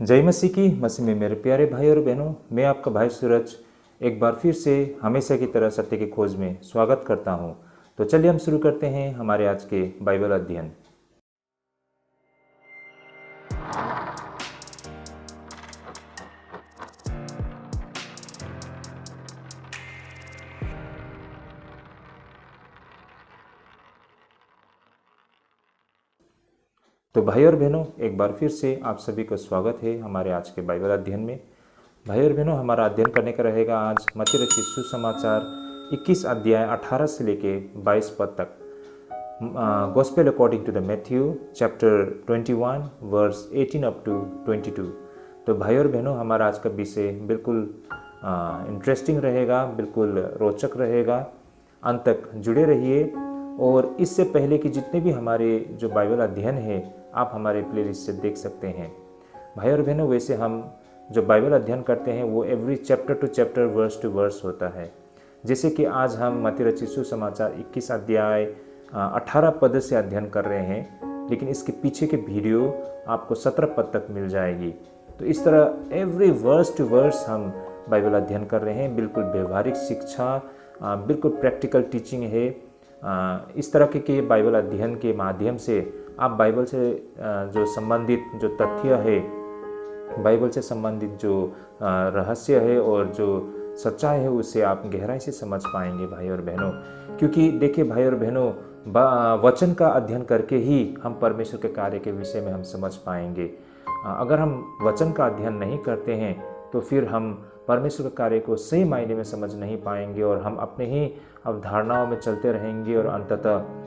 जय मसीह की। मसीह में मेरे प्यारे भाई और बहनों, मैं आपका भाई सूरज एक बार फिर से हमेशा की तरह सत्य की खोज में स्वागत करता हूं। तो चलिए हम शुरू करते हैं हमारे आज के बाइबल अध्ययन। तो भाई और बहनों, एक बार फिर से आप सभी को स्वागत है हमारे आज के बाइबल अध्ययन में। भाई और बहनों, हमारा अध्ययन करने का रहेगा आज मत्ती रचित सुसमाचार 21 अध्याय 18 से लेके 22 पद तक। Gospel according to the Matthew chapter 21 verse 18 up to 22। तो भाई और बहनों, हमारा आज का विषय बिल्कुल इंटरेस्टिंग रहेगा, बिल्कुल रोचक रहेगा। अंत तक जुड़े रहिए। और इससे पहले कि जितने भी हमारे जो बाइबल अध्ययन है आप हमारे प्लेलिस्ट से देख सकते हैं। भाई और बहनों, वैसे हम जो बाइबल अध्ययन करते हैं वो every chapter to chapter, verse to verse होता है। जैसे कि आज हम मत्ती रचित सुसमाचार 21 अध्याय 18 पद से अध्ययन कर रहे हैं, लेकिन इसके पीछे के वीडियो आपको 17 पद तक मिल जाएगी। तो इस तरह एवरी वर्स टू वर्स हम बाइबल अध्ययन कर रहे हैं। बिल्कुल व्यवहारिक शिक्षा, बिल्कुल प्रैक्टिकल टीचिंग है। इस तरह के बाइबल अध्ययन के माध्यम से आप बाइबल से जो संबंधित जो तथ्य है, बाइबल से संबंधित जो रहस्य है और जो सच्चाई है उसे आप गहराई से समझ पाएंगे भाई और बहनों। क्योंकि देखिए भाई और बहनों, वचन का अध्ययन करके ही हम परमेश्वर के कार्य के विषय में हम समझ पाएंगे। अगर हम वचन का अध्ययन नहीं करते हैं तो फिर हम परमेश्वर के कार्य को सही मायने में समझ नहीं पाएंगे और हम अपने ही अवधारणाओं में चलते रहेंगे और अंततः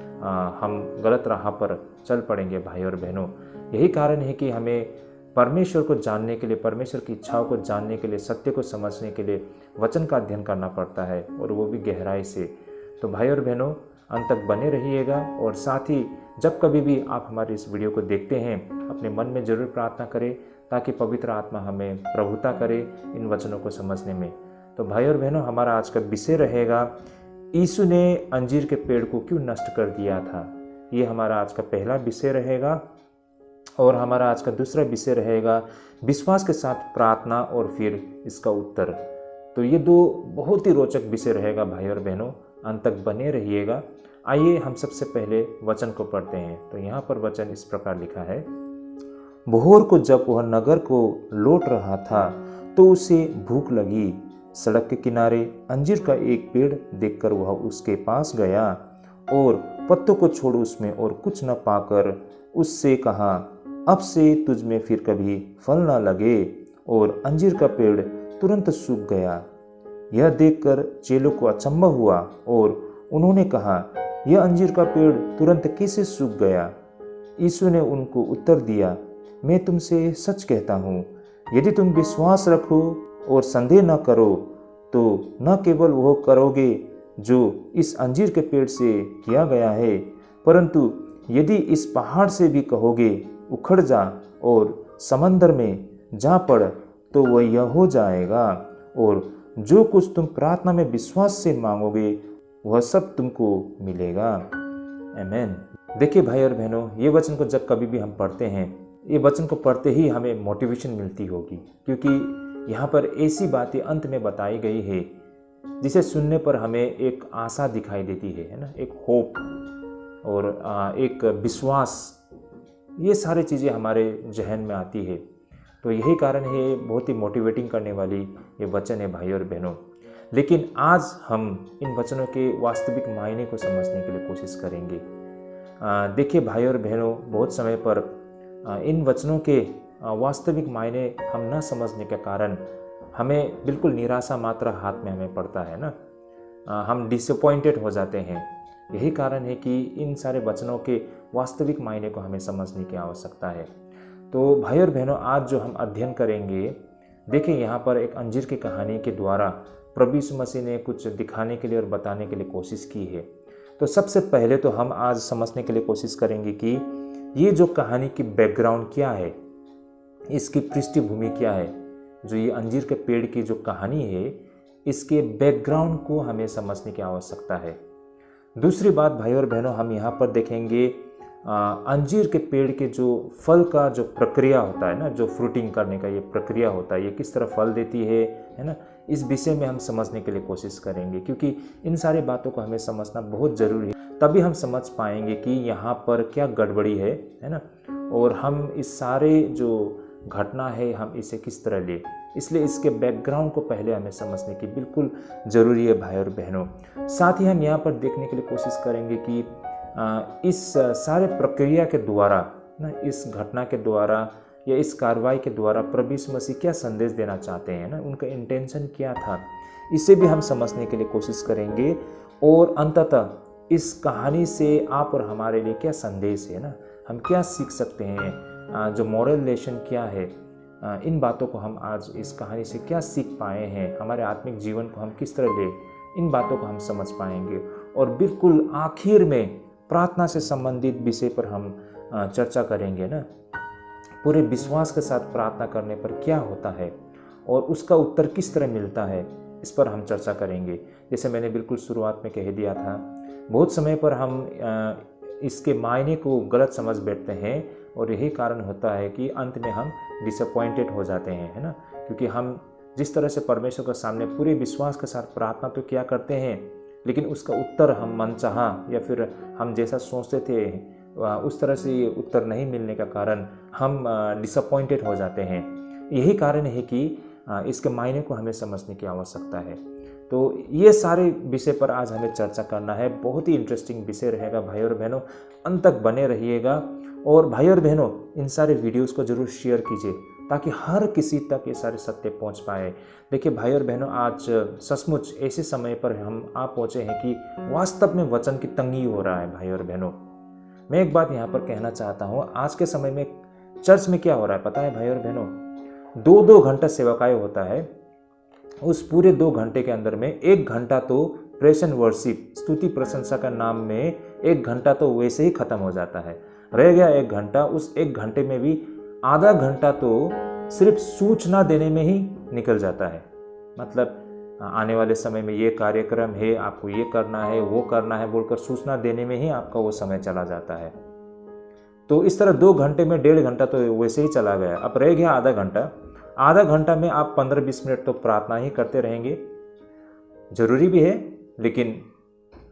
हम गलत राह पर चल पड़ेंगे भाई और बहनों। यही कारण है कि हमें परमेश्वर को जानने के लिए, परमेश्वर की इच्छाओं को जानने के लिए, सत्य को समझने के लिए वचन का अध्ययन करना पड़ता है, और वो भी गहराई से। तो भाई और बहनों, अंत तक बने रहिएगा। और साथ ही जब कभी भी आप हमारे इस वीडियो को देखते हैं, अपने मन में जरूर प्रार्थना करें ताकि पवित्र आत्मा हमें प्रभुता करे इन वचनों को समझने में। तो भाई और बहनों, हमारा आज का विषय रहेगा यीशु ने अंजीर के पेड़ को क्यों नष्ट कर दिया था। ये हमारा आज का पहला विषय रहेगा। और हमारा आज का दूसरा विषय रहेगा विश्वास के साथ प्रार्थना और फिर इसका उत्तर। तो ये दो बहुत ही रोचक विषय रहेगा भाई और बहनों, अंत तक बने रहिएगा। आइए हम सबसे पहले वचन को पढ़ते हैं। तो यहाँ पर वचन इस प्रकार लिखा है। भोर को जब वह नगर को लौट रहा था तो उसे भूख लगी। सड़क के किनारे अंजीर का एक पेड़ देखकर वह उसके पास गया और पत्तों को छोड़ उसमें और कुछ न पाकर उससे कहा, अब से तुझ में फिर कभी फल न लगे। और अंजीर का पेड़ तुरंत सूख गया। यह देखकर चेलों को अचंभा हुआ और उन्होंने कहा, यह अंजीर का पेड़ तुरंत कैसे सूख गया। यीशु ने उनको उत्तर दिया, मैं तुमसे सच कहता हूँ, यदि तुम विश्वास रखो और संदेह न करो तो न केवल वो करोगे जो इस अंजीर के पेड़ से किया गया है, परंतु यदि इस पहाड़ से भी कहोगे उखड़ जा और समंदर में जा पड़ तो वह यह हो जाएगा। और जो कुछ तुम प्रार्थना में विश्वास से मांगोगे वह सब तुमको मिलेगा। आमीन। देखिए भाई और बहनों, ये वचन को जब कभी भी हम पढ़ते हैं, ये वचन को पढ़ते ही हमें मोटिवेशन मिलती होगी, क्योंकि यहाँ पर ऐसी बातें अंत में बताई गई है जिसे सुनने पर हमें एक आशा दिखाई देती है ना, एक होप और एक विश्वास। ये सारी चीज़ें हमारे जहन में आती है। तो यही कारण है, बहुत ही मोटिवेटिंग करने वाली ये वचन है भाई और बहनों। लेकिन आज हम इन वचनों के वास्तविक मायने को समझने के लिए कोशिश करेंगे। देखिए भाई और बहनों, बहुत समय पर इन वचनों के वास्तविक मायने हम न समझने के कारण हमें बिल्कुल निराशा मात्र हाथ में हमें पड़ता है ना, हम डिसअपॉइंटेड हो जाते हैं। यही कारण है कि इन सारे वचनों के वास्तविक मायने को हमें समझने की आवश्यकता है। तो भाई और बहनों, आज जो हम अध्ययन करेंगे, देखिए यहाँ पर एक अंजीर की कहानी के द्वारा प्रभु यीशु मसीह ने कुछ दिखाने के लिए और बताने के लिए कोशिश की है। तो सबसे पहले तो हम आज समझने के लिए कोशिश करेंगे कि ये जो कहानी की बैकग्राउंड क्या है, इसकी पृष्ठभूमि क्या है। जो ये अंजीर के पेड़ की जो कहानी है, इसके बैकग्राउंड को हमें समझने की आवश्यकता है। दूसरी बात भाई और बहनों, हम यहाँ पर देखेंगे अंजीर के पेड़ के जो फल का जो प्रक्रिया होता है ना, जो फ्रूटिंग करने का ये प्रक्रिया होता है, ये किस तरह फल देती है ना, इस विषय में हम समझने के लिए कोशिश करेंगे, क्योंकि इन सारी बातों को हमें समझना बहुत ज़रूरी है। तभी हम समझ पाएंगे कि यहाँ पर क्या गड़बड़ी है ना, और हम इस सारे जो घटना है हम इसे किस तरह ले, इसलिए इसके बैकग्राउंड को पहले हमें समझने की बिल्कुल ज़रूरी है भाई और बहनों। साथ ही हम यहाँ पर देखने के लिए कोशिश करेंगे कि इस सारे प्रक्रिया के द्वारा ना, इस घटना के द्वारा या इस कार्रवाई के द्वारा प्रभु यीशु मसीह क्या संदेश देना चाहते हैं ना, उनका इंटेंशन क्या था, इसे भी हम समझने के लिए कोशिश करेंगे। और अंततः इस कहानी से आप और हमारे लिए क्या संदेश है ना, हम क्या सीख सकते हैं, जो मॉरल लेसन क्या है, इन बातों को हम आज इस कहानी से क्या सीख पाए हैं, हमारे आत्मिक जीवन को हम किस तरह ले, इन बातों को हम समझ पाएंगे। और बिल्कुल आखिर में प्रार्थना से संबंधित विषय पर हम चर्चा करेंगे ना, पूरे विश्वास के साथ प्रार्थना करने पर क्या होता है और उसका उत्तर किस तरह मिलता है, इस पर हम चर्चा करेंगे। जैसे मैंने बिल्कुल शुरुआत में कह दिया था, बहुत समय पर हम इसके मायने को गलत समझ बैठते हैं और यही कारण होता है कि अंत में हम डिसअपॉइंटेड हो जाते हैं, है ना, क्योंकि हम जिस तरह से परमेश्वर के सामने पूरे विश्वास के साथ प्रार्थना तो क्या करते हैं, लेकिन उसका उत्तर हम मनचाहा या फिर हम जैसा सोचते थे उस तरह से उत्तर नहीं मिलने का कारण हम डिसअपॉइंटेड हो जाते हैं। यही कारण है कि इसके मायने को हमें समझने की आवश्यकता है। तो ये सारे विषय पर आज हमें चर्चा करना है। बहुत ही इंटरेस्टिंग विषय रहेगा भाई और बहनों, अंत तक बने रहिएगा। और भाई और बहनों, इन सारे वीडियोस को जरूर शेयर कीजिए ताकि हर किसी तक ये सारे सत्य पहुंच पाए। देखिए भाई और बहनों, आज सचमुच ऐसे समय पर हम आ पहुँचे हैं कि वास्तव में वचन की तंगी हो रहा है। भाई और बहनों, मैं एक बात यहाँ पर कहना चाहता हूँ, आज के समय में चर्च में क्या हो रहा है पता है भाई और बहनों, 2-2 घंटा सेवकाई होता है। उस पूरे 2 घंटे के अंदर में 1 घंटा तो प्रेस एंड वर्शिप, स्तुति प्रशंसा का नाम में 1 घंटा तो वैसे ही खत्म हो जाता है। रह गया 1 घंटा, उस 1 घंटे में भी आधा घंटा तो सिर्फ सूचना देने में ही निकल जाता है। मतलब आने वाले समय में ये कार्यक्रम है, आपको ये करना है, वो करना है बोलकर सूचना देने में ही आपका वो समय चला जाता है। तो इस तरह 2 घंटे में 1.5 घंटा तो वैसे ही चला गया। अब रह गया आधा घंटा। आधा घंटा में आप 15-20 मिनट तो प्रार्थना ही करते रहेंगे। जरूरी भी है, लेकिन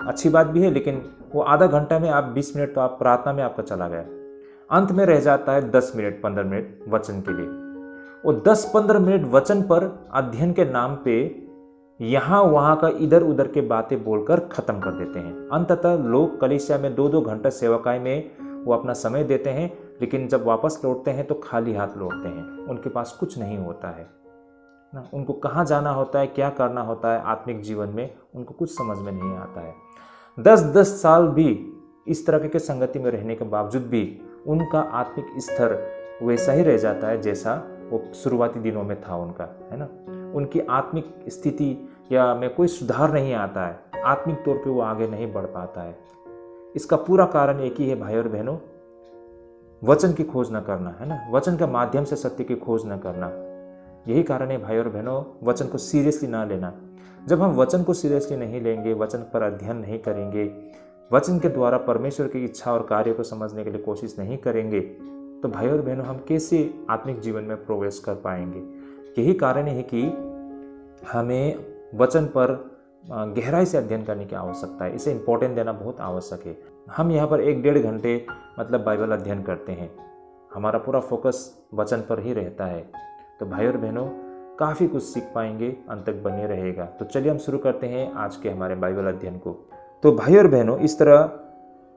अच्छी बात भी है, लेकिन वो आधा घंटा में आप 20 मिनट तो आप प्रार्थना में आपका चला गया। अंत में रह जाता है 10 मिनट 15 मिनट वचन के लिए। वो 10-15 मिनट वचन पर अध्ययन के नाम पे यहाँ वहाँ का इधर उधर के बातें बोलकर खत्म कर देते हैं। अंततः लोग कलीसिया में 2-2 घंटा सेवकाई में वो अपना समय देते हैं, लेकिन जब वापस लौटते हैं तो खाली हाथ लौटते हैं। उनके पास कुछ नहीं होता है ना, उनको कहाँ जाना होता है, क्या करना होता है आत्मिक जीवन में, उनको कुछ समझ में नहीं आता है। 10-10 साल भी इस तरह के संगति में रहने के बावजूद भी उनका आत्मिक स्तर वैसा ही रह जाता है जैसा वो शुरुआती दिनों में था उनका, है ना। उनकी आत्मिक स्थिति या में कोई सुधार नहीं आता है, आत्मिक तौर पे वो आगे नहीं बढ़ पाता है। इसका पूरा कारण एक ही है भाई और बहनों, वचन की खोज न करना, है ना, वचन के माध्यम से सत्य की खोज न करना। यही कारण है भाई और बहनों, वचन को सीरियसली ना लेना। जब हम वचन को सीरियसली नहीं लेंगे, वचन पर अध्ययन नहीं करेंगे, वचन के द्वारा परमेश्वर की इच्छा और कार्य को समझने के लिए कोशिश नहीं करेंगे, तो भाई और बहनों हम कैसे आत्मिक जीवन में प्रोग्रेस कर पाएंगे। यही कारण है कि हमें वचन पर गहराई से अध्ययन करने की आवश्यकता है। इसे इम्पोर्टेंट देना बहुत आवश्यक है। हम यहाँ पर 1-1.5 घंटे मतलब बाइबल अध्ययन करते हैं, हमारा पूरा फोकस वचन पर ही रहता है। तो भाई और बहनों, काफ़ी कुछ सीख पाएंगे, अंत तक बने रहेगा। तो चलिए हम शुरू करते हैं आज के हमारे बाइबल अध्ययन को। तो भाई और बहनों, इस तरह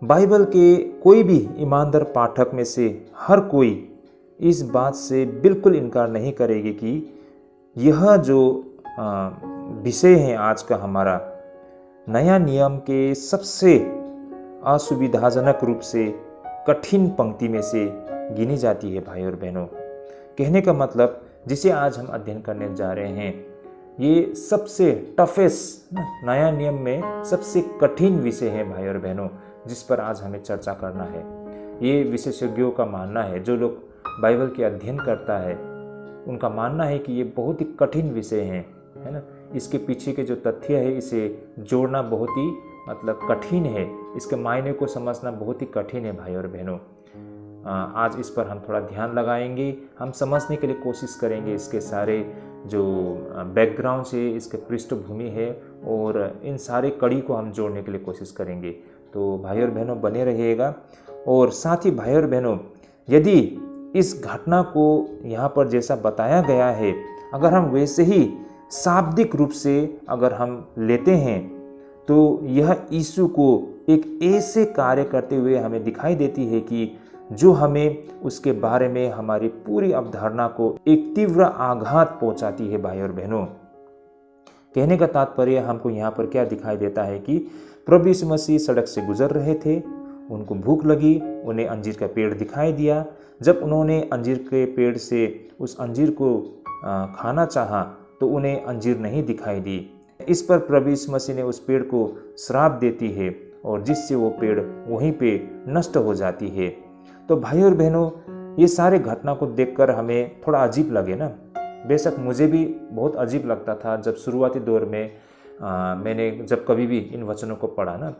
बाइबल के कोई भी ईमानदार पाठक में से हर कोई इस बात से बिल्कुल इनकार नहीं करेगी कि यह जो विषय है आज का हमारा, नया नियम के सबसे असुविधाजनक रूप से कठिन पंक्ति में से गिनी जाती है। भाई और बहनों, कहने का मतलब जिसे आज हम अध्ययन करने जा रहे हैं, ये सबसे टफेस्ट, नया नियम में सबसे कठिन विषय है भाई और बहनों, जिस पर आज हमें चर्चा करना है। ये विशेषज्ञों का मानना है, जो लोग बाइबल के अध्ययन करता है उनका मानना है कि ये बहुत ही कठिन विषय है ना। इसके पीछे के जो तथ्य है, इसे जोड़ना बहुत ही मतलब कठिन है, इसके मायने को समझना बहुत ही कठिन है भाई और बहनों। आज इस पर हम थोड़ा ध्यान लगाएंगे, हम समझने के लिए कोशिश करेंगे इसके सारे जो बैकग्राउंड से इसके पृष्ठभूमि है, और इन सारे कड़ी को हम जोड़ने के लिए कोशिश करेंगे। तो भाई और बहनों बने रहिएगा। और साथ ही भाई और बहनों, यदि इस घटना को यहाँ पर जैसा बताया गया है, अगर हम वैसे ही शाब्दिक रूप से अगर हम लेते हैं, तो यह यीशु को एक ऐसे कार्य करते हुए हमें दिखाई देती है कि जो हमें उसके बारे में हमारी पूरी अवधारणा को एक तीव्र आघात पहुंचाती है भाई और बहनों। कहने का तात्पर्य हमको यहाँ पर क्या दिखाई देता है कि प्रभु यीशु मसीह सड़क से गुजर रहे थे, उनको भूख लगी, उन्हें अंजीर का पेड़ दिखाई दिया। जब उन्होंने अंजीर के पेड़ से उस अंजीर को खाना चाहा तो उन्हें अंजीर नहीं दिखाई दी। इस पर प्रभु यीशु मसीह ने उस पेड़ को श्राप देती है, और जिससे वो पेड़ वहीं पे नष्ट हो जाती है। तो भाई और बहनों, ये सारे घटना को देखकर हमें थोड़ा अजीब लगे ना। बेशक मुझे भी बहुत अजीब लगता था जब शुरुआती दौर में मैंने जब कभी भी इन वचनों को पढ़ा ना।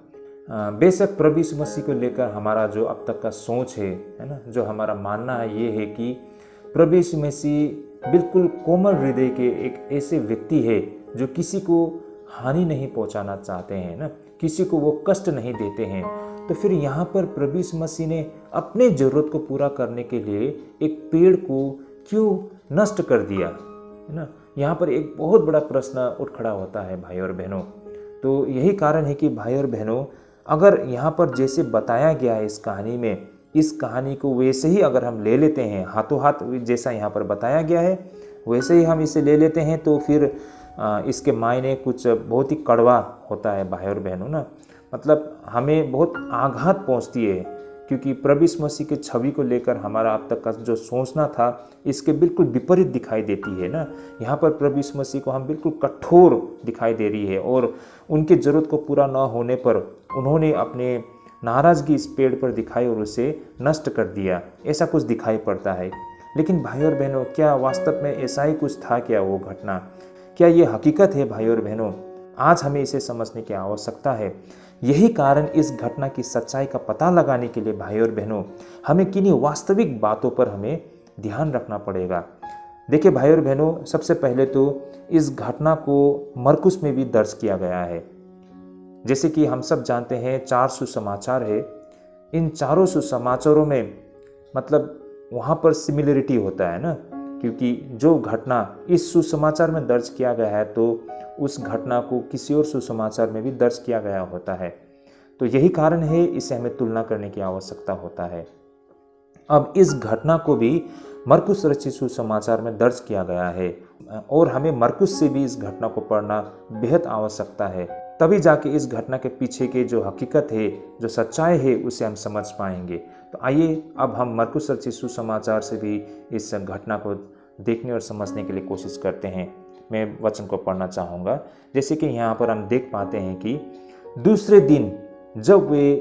बेशक प्रभु यीशु मसीह को लेकर हमारा जो अब तक का सोच है ना, जो हमारा मानना है, ये है कि प्रभु यीशु मसीह बिल्कुल कोमल हृदय के एक ऐसे व्यक्ति है जो किसी को हानि नहीं पहुंचाना चाहते हैं ना, किसी को वो कष्ट नहीं देते हैं। तो फिर यहाँ पर प्रभु यीशु मसीह ने अपने ज़रूरत को पूरा करने के लिए एक पेड़ को क्यों नष्ट कर दिया, है ना। यहाँ पर एक बहुत बड़ा प्रश्न उठ खड़ा होता है भाई और बहनों। तो यही कारण है कि भाई और बहनों, अगर यहाँ पर जैसे बताया गया है इस कहानी में, इस कहानी को वैसे ही अगर हम ले लेते हैं, हाथों हाथ जैसा यहाँ पर बताया गया है वैसे ही हम इसे ले लेते हैं, तो फिर इसके मायने कुछ बहुत ही कड़वा होता है भाई और बहनों ना। मतलब हमें बहुत आघात पहुँचती है, क्योंकि प्रभु यीशु मसीह के छवि को लेकर हमारा अब तक का जो सोचना था इसके बिल्कुल विपरीत दिखाई देती है ना। यहाँ पर प्रभु यीशु मसीह को हम बिल्कुल कठोर दिखाई दे रही है, और उनकी ज़रूरत को पूरा न होने पर उन्होंने अपने नाराज़गी इस पेड़ पर दिखाई और उसे नष्ट कर दिया, ऐसा कुछ दिखाई पड़ता है। लेकिन भाई और बहनों, क्या वास्तव में ऐसा ही कुछ था क्या वो घटना? क्या ये हकीकत है भाई और बहनों? आज हमें इसे समझने की आवश्यकता है। यही कारण इस घटना की सच्चाई का पता लगाने के लिए भाई और बहनों, हमें किन्हीं वास्तविक बातों पर हमें ध्यान रखना पड़ेगा। देखिए भाई और बहनों, सबसे पहले तो इस घटना को मरकुस में भी दर्ज किया गया है। जैसे कि हम सब जानते हैं 4 सुसमाचार है। इन चारों सुसमाचारों में मतलब वहाँ पर सिमिलरिटी होता है ना, क्योंकि जो घटना इस सुसमाचार में दर्ज किया गया है तो उस घटना को किसी और सुसमाचार में भी दर्ज किया गया होता है। तो यही कारण है इसे हमें तुलना करने की आवश्यकता होता है। अब इस घटना को भी मरकुस रचित सुसमाचार में दर्ज किया गया है, और हमें मरकुस से भी इस घटना को पढ़ना बेहद आवश्यकता है। तभी जाके इस घटना के पीछे के जो हकीकत है, जो सच्चाई है, उसे हम समझ पाएंगे। तो आइए अब हम मरकुस रचित सुसमाचार से भी इस घटना को देखने और समझने के लिए कोशिश करते हैं। मैं वचन को पढ़ना चाहूँगा। जैसे कि यहाँ पर हम देख पाते हैं कि दूसरे दिन जब वे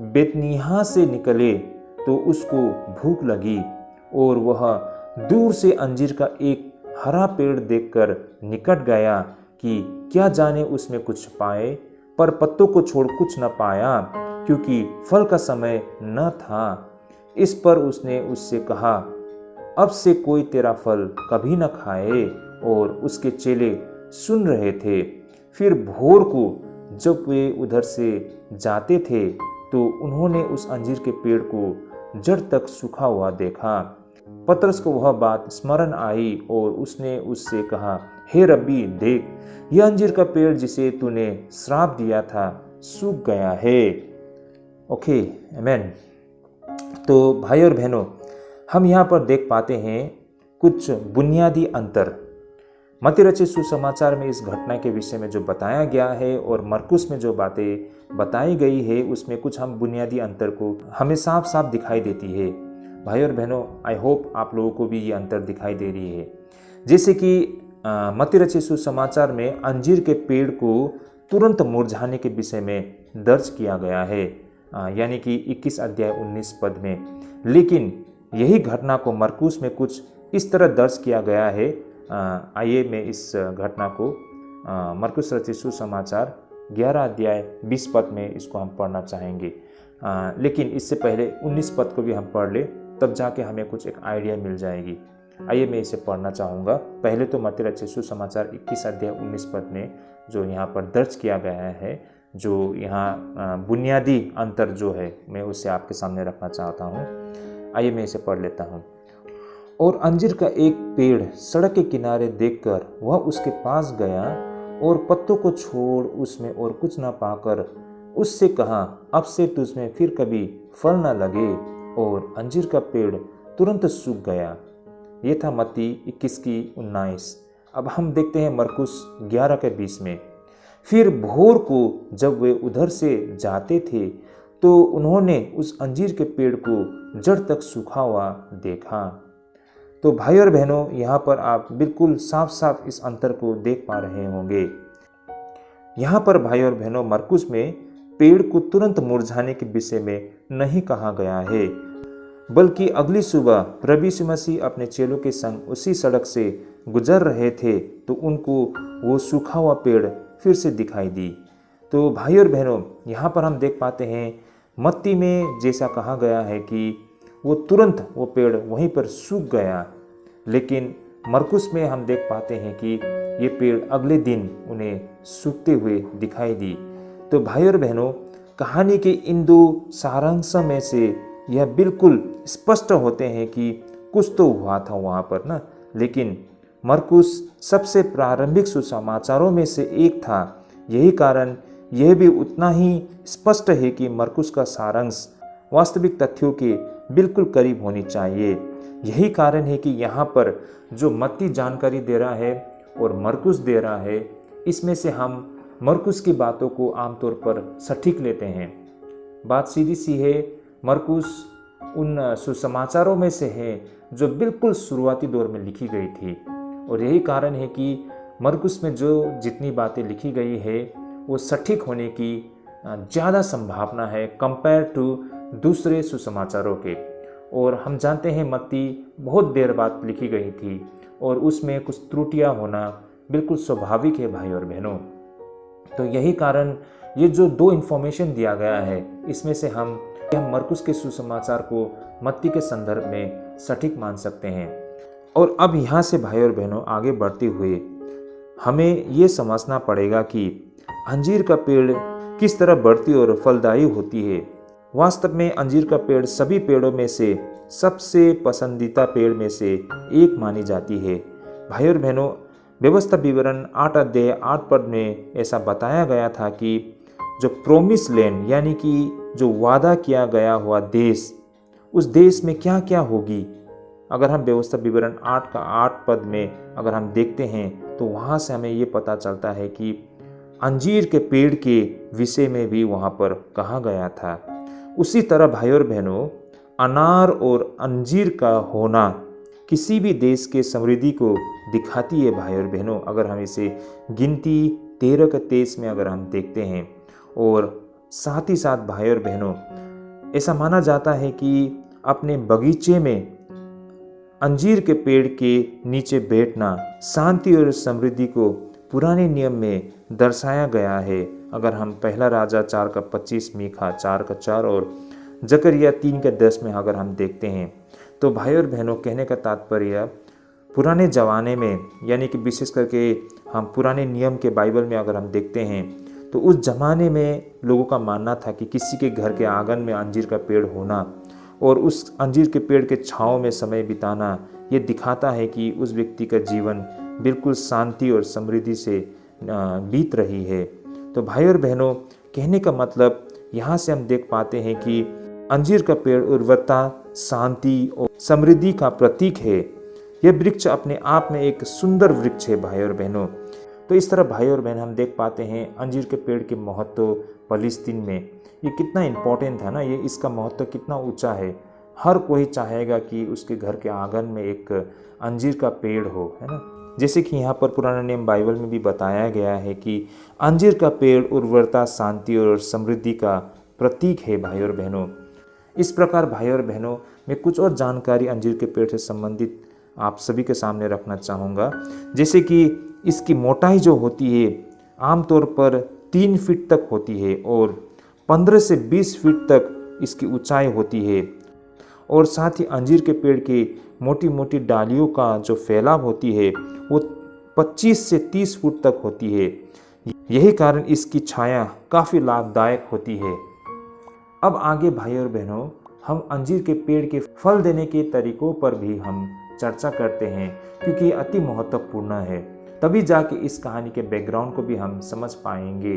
बेतनिय्याह से निकले तो उसको भूख लगी, और वह दूर से अंजीर का एक हरा पेड़ देखकर निकट गया कि क्या जाने उसमें कुछ पाए, पर पत्तों को छोड़ कुछ न पाया, क्योंकि फल का समय न था। इस पर उसने उससे कहा, अब से कोई तेरा फल कभी न खाए। और उसके चेले सुन रहे थे। फिर भोर को जब वे उधर से जाते थे तो उन्होंने उस अंजीर के पेड़ को जड़ तक सूखा हुआ देखा। पतरस को वह बात स्मरण आई और उसने उससे कहा, हे रब्बी, देख, यह अंजीर का पेड़ जिसे तूने श्राप दिया था सूख गया है। ओके, आमेन। तो भाई और बहनों, हम यहाँ पर देख पाते हैं कुछ बुनियादी अंतर। मत्ती रचित सुसमाचार में इस घटना के विषय में जो बताया गया है और मरकुस में जो बातें बताई गई है, उसमें कुछ हम बुनियादी अंतर को हमें साफ साफ दिखाई देती है। भाई और बहनों, आई होप आप लोगों को भी ये अंतर दिखाई दे रही है। जैसे कि मत्ती रचित सुसमाचार में अंजीर के पेड़ को तुरंत मुरझाने के विषय में दर्ज किया गया है, यानी कि 21 अध्याय 19 पद में। लेकिन यही घटना को मरकुस में कुछ इस तरह दर्ज किया गया है। आइए मैं इस घटना को मरकुस रचित सुसमाचार 11 अध्याय 20 पद में इसको हम पढ़ना चाहेंगे। लेकिन इससे पहले 19 पद को भी हम पढ़ ले, तब जाके हमें कुछ एक आइडिया मिल जाएगी। आइए मैं इसे पढ़ना चाहूँगा। पहले तो मत्ती रचित सुसमाचार 21 अध्याय 19 पद में जो यहाँ पर दर्ज किया गया है, जो यहाँ बुनियादी अंतर जो है मैं उसे आपके सामने रखना चाहता हूँ। आइए मैं इसे पढ़ लेता हूँ। और अंजीर का एक पेड़ सड़क के किनारे देखकर वह उसके पास गया और पत्तों को छोड़ उसमें और कुछ न पाकर उससे कहा, अब से तुझमें फिर कभी फल न लगे। और अंजीर का पेड़ तुरंत सूख गया। ये था मत्ती 21 की 19। अब हम देखते हैं मरकुस 11 के 20 में। फिर भोर को जब वे उधर से जाते थे तो उन्होंने उस अंजीर के पेड़ को जड़ तक सूखा हुआ देखा। तो भाई और बहनों, यहाँ पर आप बिल्कुल साफ साफ इस अंतर को देख पा रहे होंगे। यहाँ पर भाई और बहनों, मरकुस में पेड़ को तुरंत मुरझाने के विषय में नहीं कहा गया है, बल्कि अगली सुबह प्रभु यीशु मसीह अपने चेलों के संग उसी सड़क से गुजर रहे थे तो उनको वो सूखा हुआ पेड़ फिर से दिखाई दी। तो भाई और बहनों, यहाँ पर हम देख पाते हैं मत्ती में जैसा कहा गया है कि वो तुरंत वो पेड़ वहीं पर सूख गया, लेकिन मरकुस में हम देख पाते हैं कि ये पेड़ अगले दिन उन्हें सूखते हुए दिखाई दी। तो भाई और बहनों, कहानी के इन दो सारांशों में से यह बिल्कुल स्पष्ट होते हैं कि कुछ तो हुआ था वहाँ पर ना, लेकिन मरकुस सबसे प्रारंभिक सुसमाचारों में से एक था। यही कारण यह भी उतना ही स्पष्ट है कि मरकुस का सारांश वास्तविक तथ्यों के बिल्कुल करीब होनी चाहिए। यही कारण है कि यहाँ पर जो मत्ती जानकारी दे रहा है और मरकुस दे रहा है, इसमें से हम मरकुस की बातों को आमतौर पर सटीक लेते हैं। बात सीधी सी है, मरकुस उन सुसमाचारों में से है जो बिल्कुल शुरुआती दौर में लिखी गई थी, और यही कारण है कि मरकुस में जो जितनी बातें लिखी गई है वो सटीक होने की ज़्यादा संभावना है कंपेयर टू दूसरे सुसमाचारों के। और हम जानते हैं मत्ती बहुत देर बाद लिखी गई थी और उसमें कुछ त्रुटियां होना बिल्कुल स्वाभाविक है भाई और बहनों। तो यही कारण ये जो दो इन्फॉर्मेशन दिया गया है, इसमें से हम मरकुस के सुसमाचार को मत्ती के संदर्भ में सटीक मान सकते हैं। और अब यहाँ से भाई और बहनों आगे बढ़ते हुए हमें ये समझना पड़ेगा कि अंजीर का पेड़ किस तरह बढ़ती और फलदायी होती है। वास्तव में अंजीर का पेड़ सभी पेड़ों में से सबसे पसंदीदा पेड़ में से एक मानी जाती है। भाई और बहनों, व्यवस्था विवरण 8 अध्याय 8 पद में ऐसा बताया गया था कि जो प्रोमिस लैंड यानी कि जो वादा किया गया हुआ देश, उस देश में क्या क्या होगी। अगर हम व्यवस्था विवरण 8 का 8 पद में अगर हम देखते हैं तो वहाँ से हमें ये पता चलता है कि अंजीर के पेड़ के विषय में भी वहाँ पर कहा गया था। उसी तरह भाई और बहनों, अनार और अंजीर का होना किसी भी देश के समृद्धि को दिखाती है भाई और बहनों। अगर हम इसे गिनती 13 के 23 में अगर हम देखते हैं, और साथ ही साथ भाई और बहनों, ऐसा माना जाता है कि अपने बगीचे में अंजीर के पेड़ के नीचे बैठना शांति और समृद्धि को पुराने नियम में दर्शाया गया है। अगर हम पहला राजा 4 का 25, मीखा 4 का 4 और जकरिया 3 के 10 में अगर हम देखते हैं, तो भाई और बहनों, कहने का तात्पर्य पुराने ज़माने में, यानी कि विशेष करके हम पुराने नियम के बाइबल में अगर हम देखते हैं तो उस ज़माने में लोगों का मानना था कि किसी के घर के आंगन में अंजीर का पेड़ होना और उस अंजीर के पेड़ के छाँव में समय बिताना, ये दिखाता है कि उस व्यक्ति का जीवन बिल्कुल शांति और समृद्धि से बीत रही है। तो भाई और बहनों, कहने का मतलब यहाँ से हम देख पाते हैं कि अंजीर का पेड़ उर्वरता, शांति और समृद्धि का प्रतीक है। यह वृक्ष अपने आप में एक सुंदर वृक्ष है भाई और बहनों। तो इस तरह भाई और बहन हम देख पाते हैं अंजीर के पेड़ के महत्व फलस्तीन में ये कितना इम्पोर्टेंट है ना, ये इसका महत्व कितना ऊंचा है। हर कोई चाहेगा कि उसके घर के आंगन में एक अंजीर का पेड़ हो, है ना। जैसे कि यहाँ पर पुराना नियम बाइबल में भी बताया गया है कि अंजीर का पेड़ उर्वरता, शांति और समृद्धि का प्रतीक है भाई और बहनों। इस प्रकार भाई और बहनों, मैं कुछ और जानकारी अंजीर के पेड़ से संबंधित आप सभी के सामने रखना चाहूँगा। जैसे कि इसकी मोटाई जो होती है आमतौर पर 3 फीट तक होती है और 15 से 20 फीट तक इसकी ऊंचाई होती है। और साथ ही अंजीर के पेड़ की मोटी मोटी डालियों का जो फैलाव होती है वो 25 से 30 फुट तक होती है। यही कारण इसकी छाया काफ़ी लाभदायक होती है। अब आगे भाई और बहनों, हम अंजीर के पेड़ के फल देने के तरीकों पर भी हम चर्चा करते हैं, क्योंकि ये अति महत्वपूर्ण है। तभी जाके इस कहानी के बैकग्राउंड को भी हम समझ पाएंगे।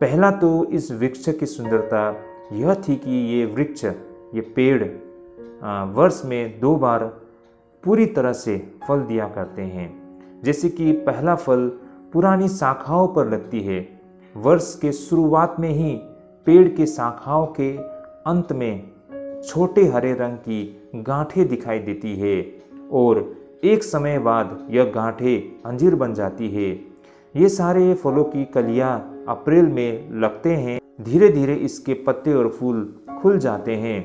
पहला तो इस वृक्ष की सुंदरता यह थी कि ये वृक्ष, ये पेड़ वर्ष में 2 बार पूरी तरह से फल दिया करते हैं। जैसे कि पहला फल पुरानी शाखाओं पर लगती है। वर्ष के शुरुआत में ही पेड़ के शाखाओं के अंत में छोटे हरे रंग की गांठें दिखाई देती है और एक समय बाद यह गांठें अंजीर बन जाती है। ये सारे फलों की कलियां अप्रैल में लगते हैं। धीरे धीरे इसके पत्ते और फूल खुल जाते हैं।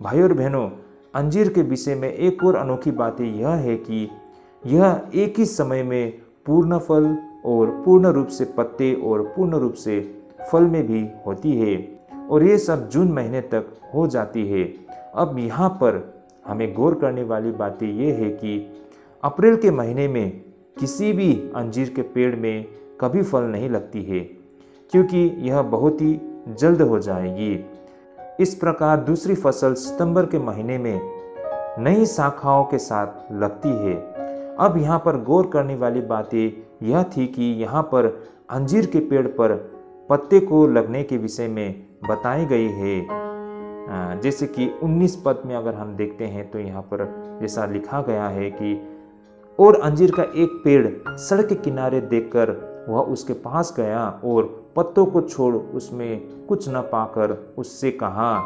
भाइयों और बहनों, अंजीर के विषय में एक और अनोखी बात यह है कि यह एक ही समय में पूर्ण फल और पूर्ण रूप से पत्ते और पूर्ण रूप से फल में भी होती है, और ये सब जून महीने तक हो जाती है। अब यहाँ पर हमें गौर करने वाली बात ये है कि अप्रैल के महीने में किसी भी अंजीर के पेड़ में कभी फल नहीं लगती है, क्योंकि यह बहुत ही जल्द हो जाएगी। इस प्रकार दूसरी फसल सितंबर के महीने में नई शाखाओं के साथ लगती है। अब यहाँ पर गौर करने वाली बातें यह थी कि यहाँ पर अंजीर के पेड़ पर पत्ते को लगने के विषय में बताई गई है। जैसे कि 19 पद में अगर हम देखते हैं तो यहाँ पर जैसा लिखा गया है कि और अंजीर का एक पेड़ सड़क के किनारे देखकर वह उसके पास गया और पत्तों को छोड़ उसमें कुछ न पाकर उससे कहा।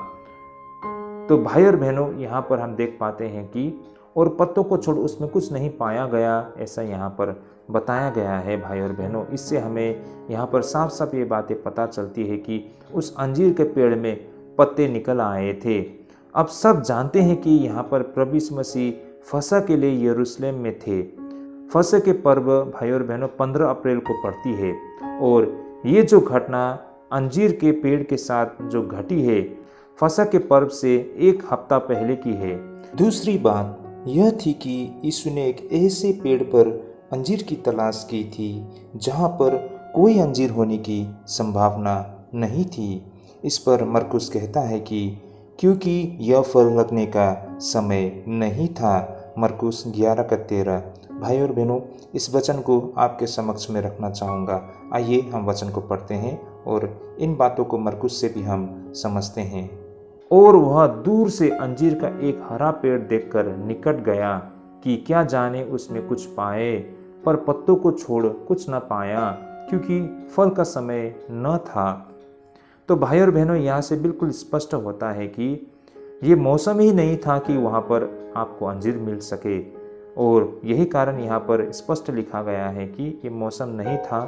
तो भाई और बहनों, यहाँ पर हम देख पाते हैं कि और पत्तों को छोड़ उसमें कुछ नहीं पाया गया, ऐसा यहाँ पर बताया गया है। भाई और बहनों, इससे हमें यहाँ पर साफ साफ ये बातें पता चलती है कि उस अंजीर के पेड़ में पत्ते निकल आए थे। अब सब जानते हैं कि यहाँ पर प्रभु यीशु मसीह फसह के लिए यरूशलेम में थे। फसह के पर्व भाई और बहनों 15 अप्रैल को पड़ती है, और ये जो घटना अंजीर के पेड़ के साथ जो घटी है फसह के पर्व से 1 हफ्ता पहले की है। दूसरी बात यह थी कि यीशु ने एक ऐसे पेड़ पर अंजीर की तलाश की थी जहाँ पर कोई अंजीर होने की संभावना नहीं थी। इस पर मरकुस कहता है कि क्योंकि यह फल लगने का समय नहीं था। मरकुस 11:13। भाई और बहनों, इस वचन को आपके समक्ष में रखना चाहूँगा। आइए हम वचन को पढ़ते हैं और इन बातों को मरकुस से भी हम समझते हैं। और वह दूर से अंजीर का एक हरा पेड़ देखकर निकट गया कि क्या जाने उसमें कुछ पाए, पर पत्तों को छोड़ कुछ न पाया, क्योंकि फल का समय न था। तो भाई और बहनों, यहाँ से बिल्कुल स्पष्ट होता है कि ये मौसम ही नहीं था कि वहाँ पर आपको अंजीर मिल सके, और यही कारण यहाँ पर स्पष्ट लिखा गया है कि ये मौसम नहीं था।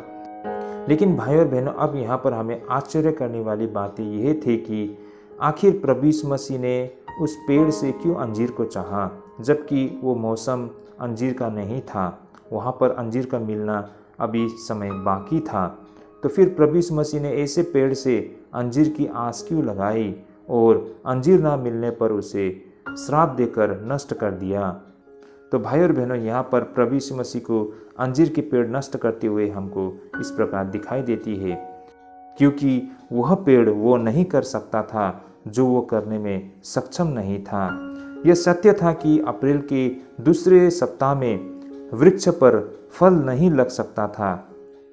लेकिन भाई और बहनों, अब यहाँ पर हमें आश्चर्य करने वाली बात यह थी कि आखिर प्रभु यीशु मसीह ने उस पेड़ से क्यों अंजीर को चाहा, जबकि वो मौसम अंजीर का नहीं था, वहाँ पर अंजीर का मिलना अभी समय बाकी था। तो फिर प्रभु यीशु मसीह ने ऐसे पेड़ से अंजीर की आस क्यों लगाई और अंजीर ना मिलने पर उसे श्राप देकर नष्ट कर दिया। तो भाई और बहनों, यहाँ पर प्रभु यीशु मसीह को अंजीर के पेड़ नष्ट करते हुए हमको इस प्रकार दिखाई देती है, क्योंकि वह पेड़ वो नहीं कर सकता था जो वो करने में सक्षम नहीं था। यह सत्य था कि अप्रैल के दूसरे सप्ताह में वृक्ष पर फल नहीं लग सकता था,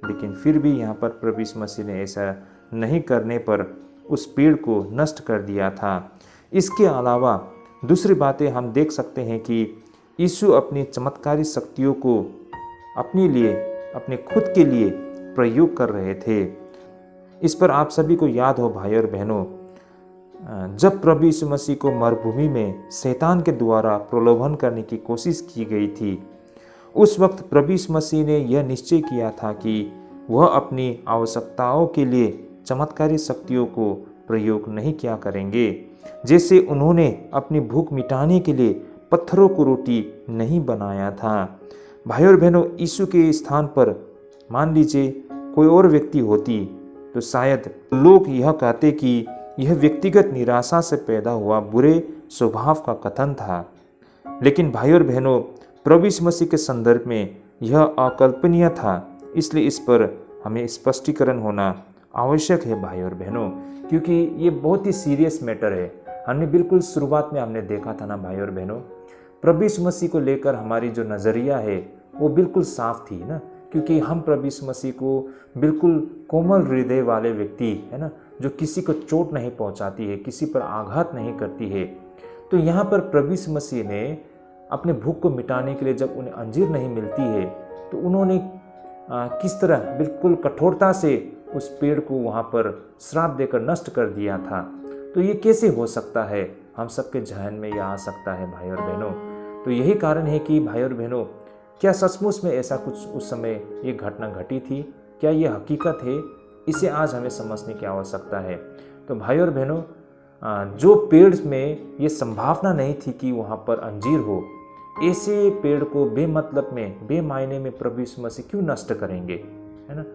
लेकिन फिर भी यहाँ पर प्रभु यीशु मसीह ने ऐसा नहीं करने पर उस पेड़ को नष्ट कर दिया था। इसके अलावा दूसरी बातें हम देख सकते हैं कि यीशु अपनी चमत्कारी शक्तियों को अपने लिए, अपने खुद के लिए प्रयोग कर रहे थे। इस पर आप सभी को याद हो भाई और बहनों, जब प्रभु यीशु मसीह को मरुभूमि में शैतान के द्वारा प्रलोभन करने की कोशिश की गई थी, उस वक्त प्रभु यीशु मसीह ने यह निश्चय किया था कि वह अपनी आवश्यकताओं के लिए चमत्कारी शक्तियों को प्रयोग नहीं किया करेंगे। जैसे उन्होंने अपनी भूख मिटाने के लिए पत्थरों को रोटी नहीं बनाया था। भाई और बहनों, यीशु के स्थान पर मान लीजिए कोई और व्यक्ति होती तो शायद लोग यह कहते कि यह व्यक्तिगत निराशा से पैदा हुआ बुरे स्वभाव का कथन था। लेकिन भाई और बहनों, प्रभु यीशु मसीह के संदर्भ में यह अकल्पनीय था, इसलिए इस पर हमें स्पष्टीकरण होना आवश्यक है भाई और बहनों, क्योंकि ये बहुत ही सीरियस मैटर है। हमने बिल्कुल शुरुआत में हमने देखा था ना भाई और बहनों, प्रभु यीशु मसीह को लेकर हमारी जो नज़रिया है वो बिल्कुल साफ थी ना, क्योंकि हम प्रभु यीशु मसीह को बिल्कुल कोमल हृदय वाले व्यक्ति है ना, जो किसी को चोट नहीं पहुंचाती है, किसी पर आघात नहीं करती है। तो यहाँ पर प्रभु यीशु मसीह ने अपने भूख को मिटाने के लिए जब उन्हें अंजीर नहीं मिलती है तो उन्होंने किस तरह बिल्कुल कठोरता से उस पेड़ को वहाँ पर श्राप देकर नष्ट कर दिया था। तो ये कैसे हो सकता है, हम सबके जहन में यह आ सकता है भाई और बहनों। तो यही कारण है कि भाई और बहनों, क्या सचमुच में ऐसा कुछ उस समय ये घटना घटी थी? क्या ये हकीकत है? इसे आज हमें समझने की आवश्यकता है। तो भाई और बहनों, जो पेड़ में ये संभावना नहीं थी कि वहाँ पर अंजीर हो, ऐसे पेड़ को बेमतलब में, बेमायने में प्रभु यीशु मसीह क्यों नष्ट करेंगे, है ना।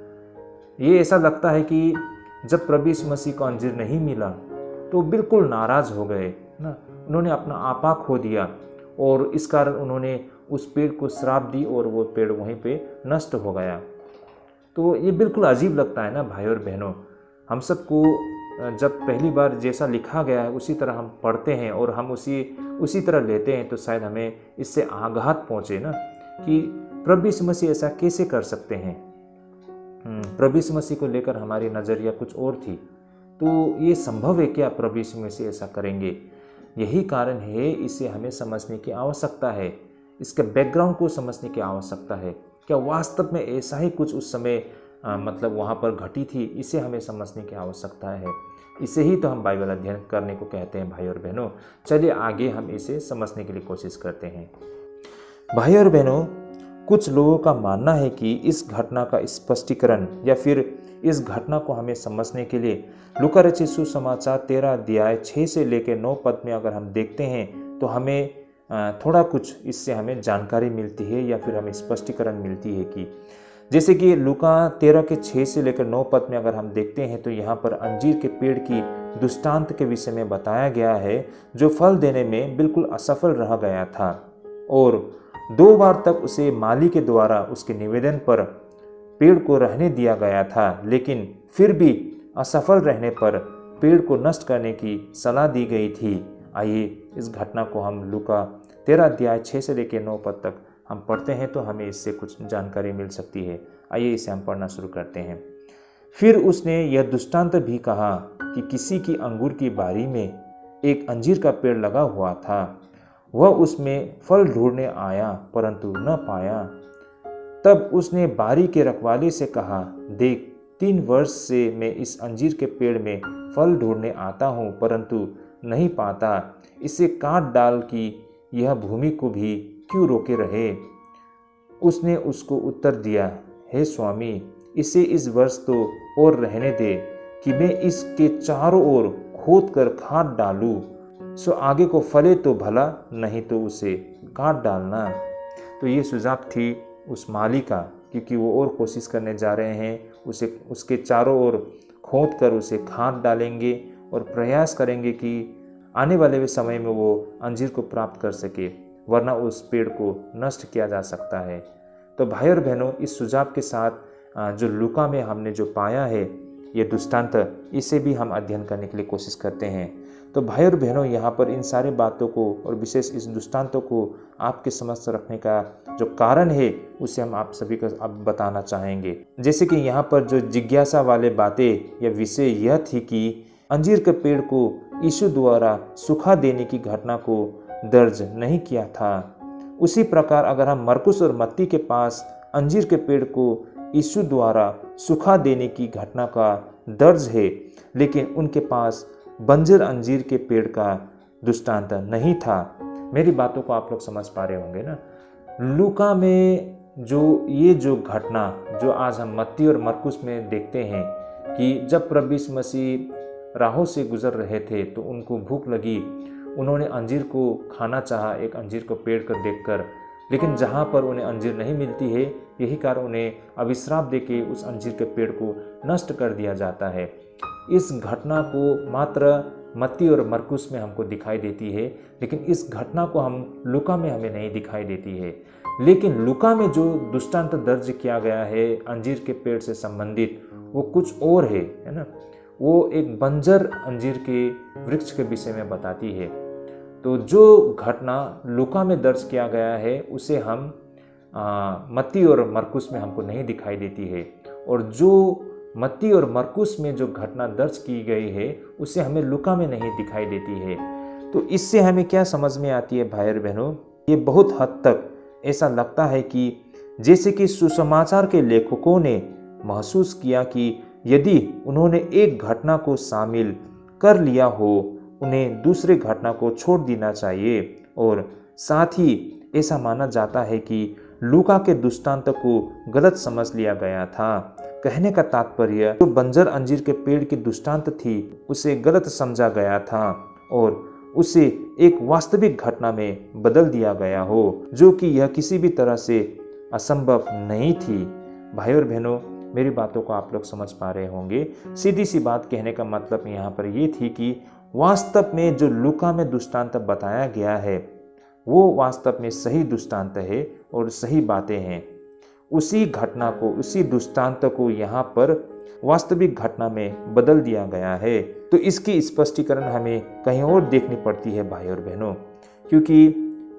ये ऐसा लगता है कि जब प्रभु यीशु मसीह को अंजीर नहीं मिला तो बिल्कुल नाराज हो गए ना, उन्होंने अपना आपा खो दिया और इस कारण उन्होंने उस पेड़ को श्राप दी और वो पेड़ वहीं पे नष्ट हो गया। तो ये बिल्कुल अजीब लगता है ना भाई और बहनों। हम सबको जब पहली बार जैसा लिखा गया है उसी तरह हम पढ़ते हैं और हम उसी तरह लेते हैं, तो शायद हमें इससे आघात पहुँचे ना कि प्रभु यीशु मसीह ऐसा कैसे कर सकते हैं। प्रभु यीशु मसीह को लेकर हमारी नज़रिया कुछ और थी, तो ये संभव है क्या प्रभु यीशु मसीह ऐसा करेंगे? यही कारण है, इसे हमें समझने की आवश्यकता है, इसके बैकग्राउंड को समझने की आवश्यकता है। क्या वास्तव में ऐसा ही कुछ उस समय मतलब वहाँ पर घटी थी? इसे हमें समझने की आवश्यकता है। इसे ही तो हम बाइबल अध्ययन करने को कहते हैं भाई और बहनों। चलिए आगे हम इसे समझने के लिए कोशिश करते हैं। भाई और बहनों, कुछ लोगों का मानना है कि इस घटना का स्पष्टीकरण या फिर इस घटना को हमें समझने के लिए लूका रचित सुसमाचार 13 अध्याय 6 से लेकर 9 पद में अगर हम देखते हैं तो हमें थोड़ा कुछ इससे हमें जानकारी मिलती है या फिर हमें स्पष्टीकरण मिलती है कि जैसे कि लूका 13 के 6 से लेकर 9 पद में अगर हम देखते हैं तो यहाँ पर अंजीर के पेड़ की दृष्टांत के विषय में बताया गया है, जो फल देने में बिल्कुल असफल रह गया था और 2 बार तक उसे माली के द्वारा उसके निवेदन पर पेड़ को रहने दिया गया था, लेकिन फिर भी असफल रहने पर पेड़ को नष्ट करने की सलाह दी गई थी। आइए इस घटना को हम लूका 13 अध्याय 6 से लेकर 9 पद तक हम पढ़ते हैं तो हमें इससे कुछ जानकारी मिल सकती है। आइए इसे हम पढ़ना शुरू करते हैं। फिर उसने यह दृष्टांत भी कहा कि किसी की अंगूर की बारी में एक अंजीर का पेड़ लगा हुआ था। वह उसमें फल ढूंढने आया परंतु न पाया। तब उसने बारी के रखवाले से कहा, देख, 3 वर्ष से मैं इस अंजीर के पेड़ में फल ढूंढने आता हूँ परंतु नहीं पाता। इसे काट डाल कि यह भूमि को भी क्यों रोके रहे। उसने उसको उत्तर दिया, हे स्वामी, इसे इस वर्ष तो और रहने दे कि मैं इसके चारों ओर खोद कर खाद डालूं, सो आगे को फले तो भला, नहीं तो उसे काट डालना। तो ये सुझाव थी उस माली का, क्योंकि वो और कोशिश करने जा रहे हैं, उसके चारों ओर खोद कर उसे खाद डालेंगे और प्रयास करेंगे कि आने वाले समय में वो अंजीर को प्राप्त कर सके, वरना उस पेड़ को नष्ट किया जा सकता है। तो भाई और बहनों, इस सुझाव के साथ जो लूका में हमने जो पाया है ये दृष्टांत, इसे भी हम अध्ययन करने के लिए कोशिश करते हैं। तो भाई और बहनों, यहाँ पर इन सारे बातों को और विशेष इस दृष्टांतों को आपके समक्ष रखने का जो कारण है उसे हम आप सभी को अब बताना चाहेंगे। जैसे कि यहाँ पर जो जिज्ञासा वाले बातें या विषय यह थी कि अंजीर के पेड़ को यीशु द्वारा सूखा देने की घटना को दर्ज नहीं किया था। उसी प्रकार अगर हम मरकुस और मत्ती के पास अंजीर के पेड़ को यीशु द्वारा सूखा देने की घटना का दर्ज है, लेकिन उनके पास बंजर अंजीर के पेड़ का दृष्टांत नहीं था। मेरी बातों को आप लोग समझ पा रहे होंगे ना। लूका में जो घटना जो आज हम मत्ती और मरकुस में देखते हैं कि जब प्रभु यीशु मसीह राहों से गुजर रहे थे तो उनको भूख लगी, उन्होंने अंजीर को खाना चाहा, एक अंजीर को पेड़ को देखकर, लेकिन जहाँ पर उन्हें अंजीर नहीं मिलती है, यही कारण उन्हें अभिश्राप देके उस अंजीर के पेड़ को नष्ट कर दिया जाता है। इस घटना को मात्र मत्ती और मरकुस में हमको दिखाई देती है, लेकिन इस घटना को हम लूका में हमें नहीं दिखाई देती है। लेकिन लूका में जो दृष्टांत दर्ज किया गया है अंजीर के पेड़ से संबंधित, वो कुछ और है ना। वो एक बंजर अंजीर के वृक्ष के विषय में बताती है। तो जो घटना लूका में दर्ज किया गया है उसे हम मत्ती और मरकुस में हमको नहीं दिखाई देती है, और जो मत्ती और मरकुस में जो घटना दर्ज की गई है उसे हमें लूका में नहीं दिखाई देती है। तो इससे हमें क्या समझ में आती है भाई और बहनों, ये बहुत हद तक ऐसा लगता है कि जैसे कि सुसमाचार के लेखकों ने महसूस किया कि यदि उन्होंने एक घटना को शामिल कर लिया हो, उन्हें दूसरे घटना को छोड़ देना चाहिए। और साथ ही ऐसा माना जाता है कि लूका के दृष्टांत को गलत समझ लिया गया था। कहने का तात्पर्य, जो बंजर अंजीर के पेड़ की दृष्टांत थी उसे गलत समझा गया था और उसे एक वास्तविक घटना में बदल दिया गया हो, जो कि यह किसी भी तरह से असंभव नहीं थी। भाई और बहनों, मेरी बातों को आप लोग समझ पा रहे होंगे। सीधी सी बात कहने का मतलब यहाँ पर ये थी कि वास्तव में जो लूका में दृष्टांत बताया गया है वो वास्तव में सही दृष्टांत है और सही बातें हैं। उसी घटना को, उसी दृष्टांत को यहाँ पर वास्तविक घटना में बदल दिया गया है। तो इसकी स्पष्टीकरण हमें कहीं और देखनी पड़ती है भाई और बहनों, क्योंकि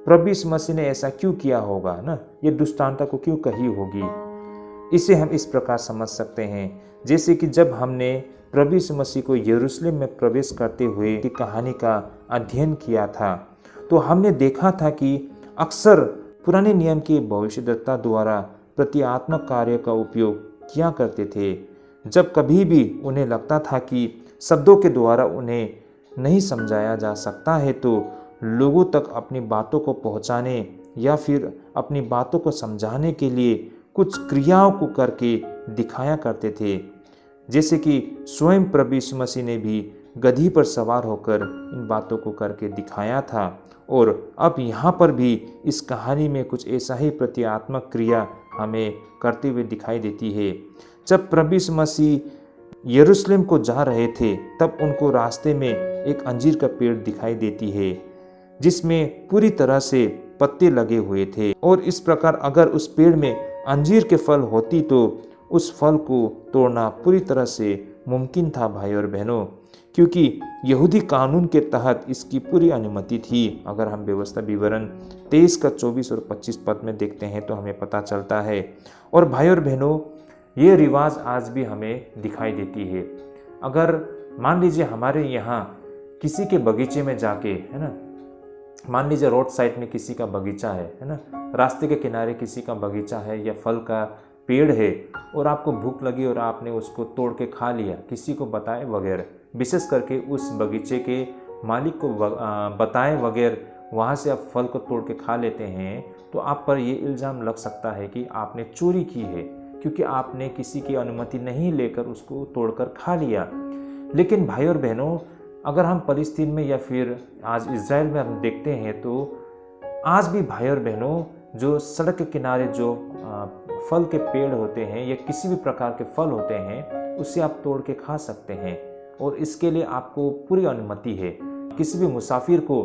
प्रभु यीशु मसीह ने ऐसा क्यों किया होगा ना, ये दृष्टांत को क्यों कही होगी। इसे हम इस प्रकार समझ सकते हैं, जैसे कि जब हमने प्रभु यीशु मसीह को यरूशलेम में प्रवेश करते हुए की कहानी का अध्ययन किया था, तो हमने देखा था कि अक्सर पुराने नियम के भविष्यद्वक्ता द्वारा प्रतीकात्मक कार्य का उपयोग किया करते थे। जब कभी भी उन्हें लगता था कि शब्दों के द्वारा उन्हें नहीं समझाया जा सकता है, तो लोगों तक अपनी बातों को पहुंचाने या फिर अपनी बातों को समझाने के लिए कुछ क्रियाओं को करके दिखाया करते थे। जैसे कि स्वयं प्रभु यीशु मसीह ने भी गधी पर सवार होकर इन बातों को करके दिखाया था, और अब यहाँ पर भी इस कहानी में कुछ ऐसा ही प्रतीकात्मक क्रिया हमें करते हुए दिखाई देती है। जब प्रभु यीशु मसीह यरूशलेम को जा रहे थे, तब उनको रास्ते में एक अंजीर का पेड़ दिखाई देती है जिसमें पूरी तरह से पत्ते लगे हुए थे, और इस प्रकार अगर उस पेड़ में अंजीर के फल होती तो उस फल को तोड़ना पूरी तरह से मुमकिन था भाई और बहनों, क्योंकि यहूदी कानून के तहत इसकी पूरी अनुमति थी। अगर हम व्यवस्था विवरण 23 का 24 और 25 पद में देखते हैं तो हमें पता चलता है। और भाई और बहनों, ये रिवाज आज भी हमें दिखाई देती है। अगर मान लीजिए हमारे यहाँ किसी के बगीचे में जाके, है ना, मान लीजिए रोड साइड में किसी का बगीचा है ना, रास्ते के किनारे किसी का बगीचा है या फल का पेड़ है, और आपको भूख लगी और आपने उसको तोड़ के खा लिया किसी को बताए बगैर, विशेष करके उस बगीचे के मालिक को बताए बगैर वहाँ से आप फल को तोड़ के खा लेते हैं, तो आप पर ये इल्ज़ाम लग सकता है कि आपने चोरी की है, क्योंकि आपने किसी की अनुमति नहीं लेकर उसको तोड़कर खा लिया। लेकिन भाई और बहनों, अगर हम फलस्तीन में या फिर आज इज़राइल में हम देखते हैं, तो आज भी भाई और बहनों जो सड़क के किनारे जो फल के पेड़ होते हैं या किसी भी प्रकार के फल होते हैं, उससे आप तोड़ के खा सकते हैं, और इसके लिए आपको पूरी अनुमति है। किसी भी मुसाफिर को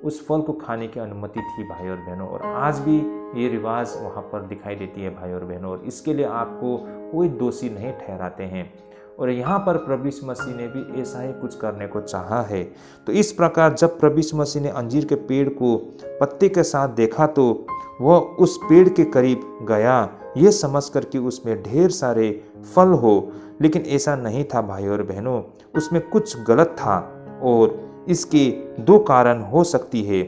उस फल को खाने की अनुमति थी भाई और बहनों, और आज भी ये रिवाज वहाँ पर दिखाई देती है भाई और बहनों, और इसके लिए आपको कोई दोषी नहीं ठहराते हैं। और यहाँ पर प्रभु यीशु मसीह ने भी ऐसा ही कुछ करने को चाहा है। तो इस प्रकार जब प्रभु यीशु मसीह ने अंजीर के पेड़ को पत्ते के साथ देखा, तो वह उस पेड़ के करीब गया, ये समझ कर कि उसमें ढेर सारे फल हो, लेकिन ऐसा नहीं था भाई और बहनों, उसमें कुछ गलत था, और इसके दो कारण हो सकती है।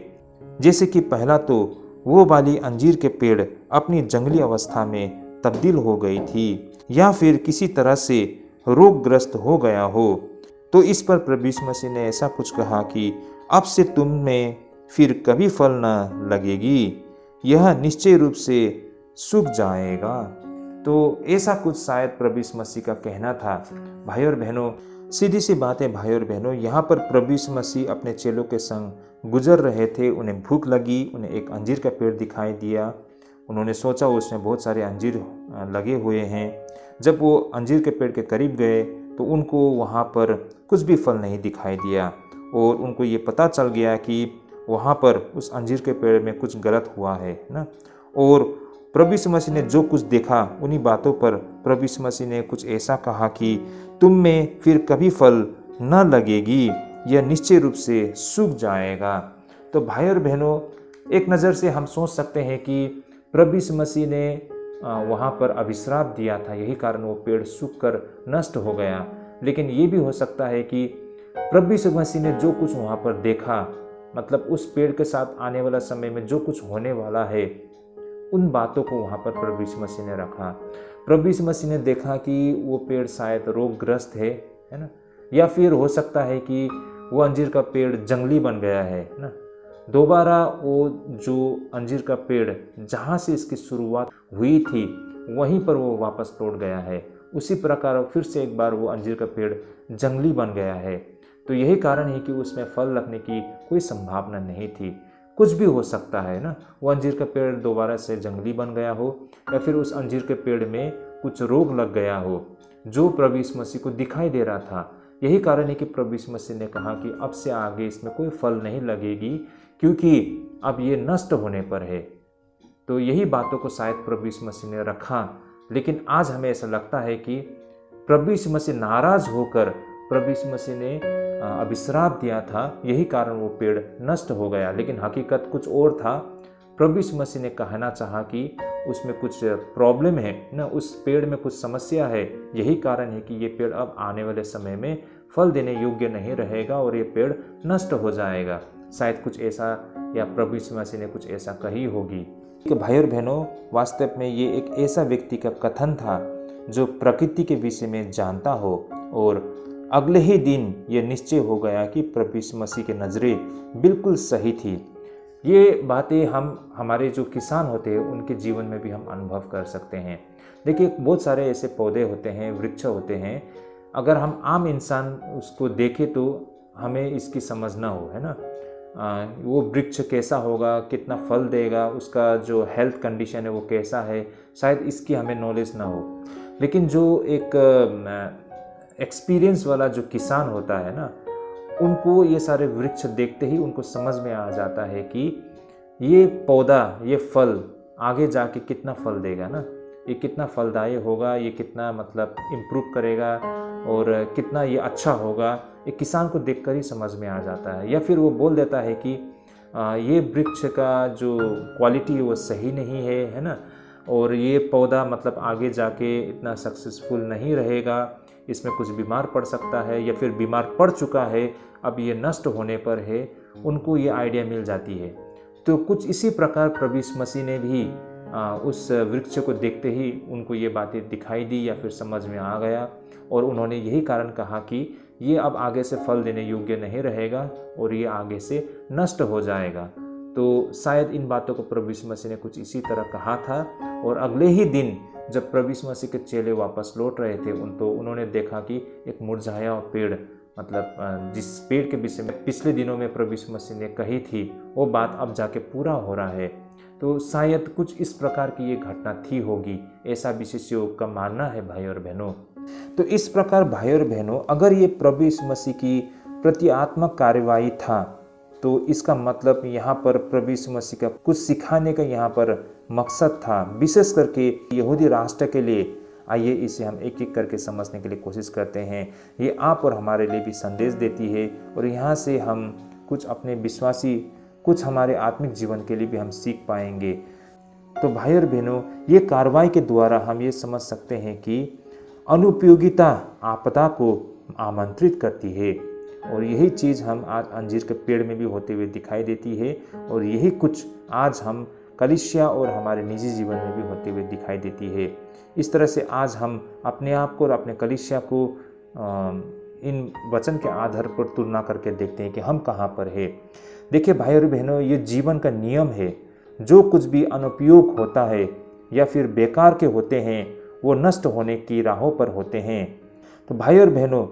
जैसे कि पहला तो वो वाली अंजीर के पेड़ अपनी जंगली अवस्था में तब्दील हो गई थी, या फिर किसी तरह से रोगग्रस्त हो गया हो। तो इस पर प्रभु यीशु मसीह ने ऐसा कुछ कहा कि अब से तुम में फिर कभी फल न लगेगी, यह निश्चय रूप से सूख जाएगा। तो ऐसा कुछ शायद प्रभु यीशु मसीह का कहना था। भाई और बहनों, सीधी सी बात है भाई और बहनों, यहाँ पर प्रभु यीशु मसीह अपने चेलों के संग गुजर रहे थे। उन्हें भूख लगी, उन्हें एक अंजीर का पेड़ दिखाई दिया। उन्होंने सोचा उसमें बहुत सारे अंजीर लगे हुए हैं। जब वो अंजीर के पेड़ के करीब गए तो उनको वहाँ पर कुछ भी फल नहीं दिखाई दिया और उनको ये पता चल गया कि वहाँ पर उस अंजीर के पेड़ में कुछ गलत हुआ है ना। और प्रभु यीशु मसीह ने जो कुछ देखा, उन्हीं बातों पर प्रभु यीशु मसीह ने कुछ ऐसा कहा कि तुम में फिर कभी फल न लगेगी, यह निश्चय रूप से सूख जाएगा। तो भाई और बहनों, एक नज़र से हम सोच सकते हैं कि प्रभु यीशु मसीह ने वहाँ पर अभिश्राप दिया था, यही कारण वो पेड़ सूख कर नष्ट हो गया। लेकिन ये भी हो सकता है कि प्रभु यीशु मसीह ने जो कुछ वहाँ पर देखा, मतलब उस पेड़ के साथ आने वाला समय में जो कुछ होने वाला है, उन बातों को वहाँ पर प्रभु यीशु मसीह ने रखा। प्रभु यीशु मसीह ने देखा कि वो पेड़ शायद रोगग्रस्त है ना, या फिर हो सकता है कि वो अंजीर का पेड़ जंगली बन गया है ना। दोबारा वो जो अंजीर का पेड़ जहाँ से इसकी शुरुआत हुई थी वहीं पर वो वापस लौट गया है। उसी प्रकार फिर से एक बार वो अंजीर का पेड़ जंगली बन गया है। तो यही कारण है कि उसमें फल लगने की कोई संभावना नहीं थी। कुछ भी हो सकता है ना, वो अंजीर का पेड़ दोबारा से जंगली बन गया हो, या फिर उस अंजीर के पेड़ में कुछ रोग लग गया हो जो प्रभु यीशु मसीह को दिखाई दे रहा था। यही कारण है कि प्रभु यीशु मसीह ने कहा कि अब से आगे इसमें कोई फल नहीं लगेगी, क्योंकि अब ये नष्ट होने पर है। तो यही बातों को शायद प्रभु यीशु मसीह ने रखा। लेकिन आज हमें ऐसा लगता है कि प्रभु यीशु मसीह नाराज होकर प्रभु यीशु मसीह ने अभिश्राप दिया था, यही कारण वो पेड़ नष्ट हो गया। लेकिन हकीकत कुछ और था। प्रभु यीशु मसीह ने कहना चाहा कि उसमें कुछ प्रॉब्लम है ना, उस पेड़ में कुछ समस्या है। यही कारण है कि ये पेड़ अब आने वाले समय में फल देने योग्य नहीं रहेगा और ये पेड़ नष्ट हो जाएगा। शायद कुछ ऐसा, या प्रभु यीशु मसीह ने कुछ ऐसा कही होगी। कि भाई और बहनों, वास्तव में ये एक ऐसा व्यक्ति का कथन था जो प्रकृति के विषय में जानता हो, और अगले ही दिन ये निश्चय हो गया कि प्रभु यीशु मसीह की नज़रें बिल्कुल सही थी। ये बातें हम हमारे जो किसान होते हैं उनके जीवन में भी हम अनुभव कर सकते हैं। देखिए, बहुत सारे ऐसे पौधे होते हैं, वृक्ष होते हैं, अगर हम आम इंसान उसको देखें तो हमें इसकी समझ ना हो, है ना। वो वृक्ष कैसा होगा, कितना फल देगा, उसका जो हेल्थ कंडीशन है वो कैसा है, शायद इसकी हमें नॉलेज ना हो। लेकिन जो एक एक्सपीरियंस वाला जो किसान होता है ना, उनको ये सारे वृक्ष देखते ही उनको समझ में आ जाता है कि ये पौधा, ये फल आगे जाके कितना फल देगा ना, ये कितना फलदायी होगा, ये कितना मतलब इम्प्रूव करेगा और कितना ये अच्छा होगा। एक किसान को देखकर ही समझ में आ जाता है। या फिर वो बोल देता है कि ये वृक्ष का जो क्वालिटी है वो सही नहीं है ना, और ये पौधा मतलब आगे जाके इतना सक्सेसफुल नहीं रहेगा, इसमें कुछ बीमार पड़ सकता है, या फिर बीमार पड़ चुका है, अब ये नष्ट होने पर है। उनको ये आइडिया मिल जाती है। तो कुछ इसी प्रकार प्रभु यीशु मसीह ने भी उस वृक्ष को देखते ही उनको ये बातें दिखाई दी या फिर समझ में आ गया, और उन्होंने यही कारण कहा कि ये अब आगे से फल देने योग्य नहीं रहेगा और ये आगे से नष्ट हो जाएगा। तो शायद इन बातों को प्रभु यीशु मसीह ने कुछ इसी तरह कहा था। और अगले ही दिन जब प्रभु यीशु मसीह के चेले वापस लौट रहे थे तो उन्होंने देखा कि एक मुरझाया पेड़, मतलब जिस पेड़ के विषय में पिछले दिनों में प्रभु यीशु मसीह ने कही थी, वो बात अब जाके पूरा हो रहा है। तो शायद कुछ इस प्रकार की ये घटना थी होगी, ऐसा विशेषज्ञों का मानना है भाई और बहनों। तो इस प्रकार भाई और बहनों, अगर ये प्रभु यीशु मसीह की प्रतीकात्मक कार्यवाही था तो इसका मतलब यहाँ पर प्रभु यीशु मसीह का कुछ सिखाने का यहाँ पर मकसद था, विशेष करके यहूदी राष्ट्र के लिए। आइए इसे हम एक एक करके समझने के लिए कोशिश करते हैं। ये आप और हमारे लिए भी संदेश देती है, और यहाँ से हम कुछ अपने विश्वासी, कुछ हमारे आत्मिक जीवन के लिए भी हम सीख पाएंगे। तो भाई और बहनों, ये कार्रवाई के द्वारा हम ये समझ सकते हैं कि अनुपयोगिता आपदा को आमंत्रित करती है, और यही चीज़ हम आज अंजीर के पेड़ में भी होते हुए दिखाई देती है, और यही कुछ आज हम कलीसिया और हमारे निजी जीवन में भी होते हुए दिखाई देती है। इस तरह से आज हम अपने आप को और अपने कलीसिया को इन वचन के आधार पर तुलना करके देखते हैं कि हम कहाँ पर है। देखिए भाई और बहनों, ये जीवन का नियम है। जो कुछ भी अनुपयोग होता है या फिर बेकार के होते हैं वो नष्ट होने की राहों पर होते हैं। तो भाई और बहनों,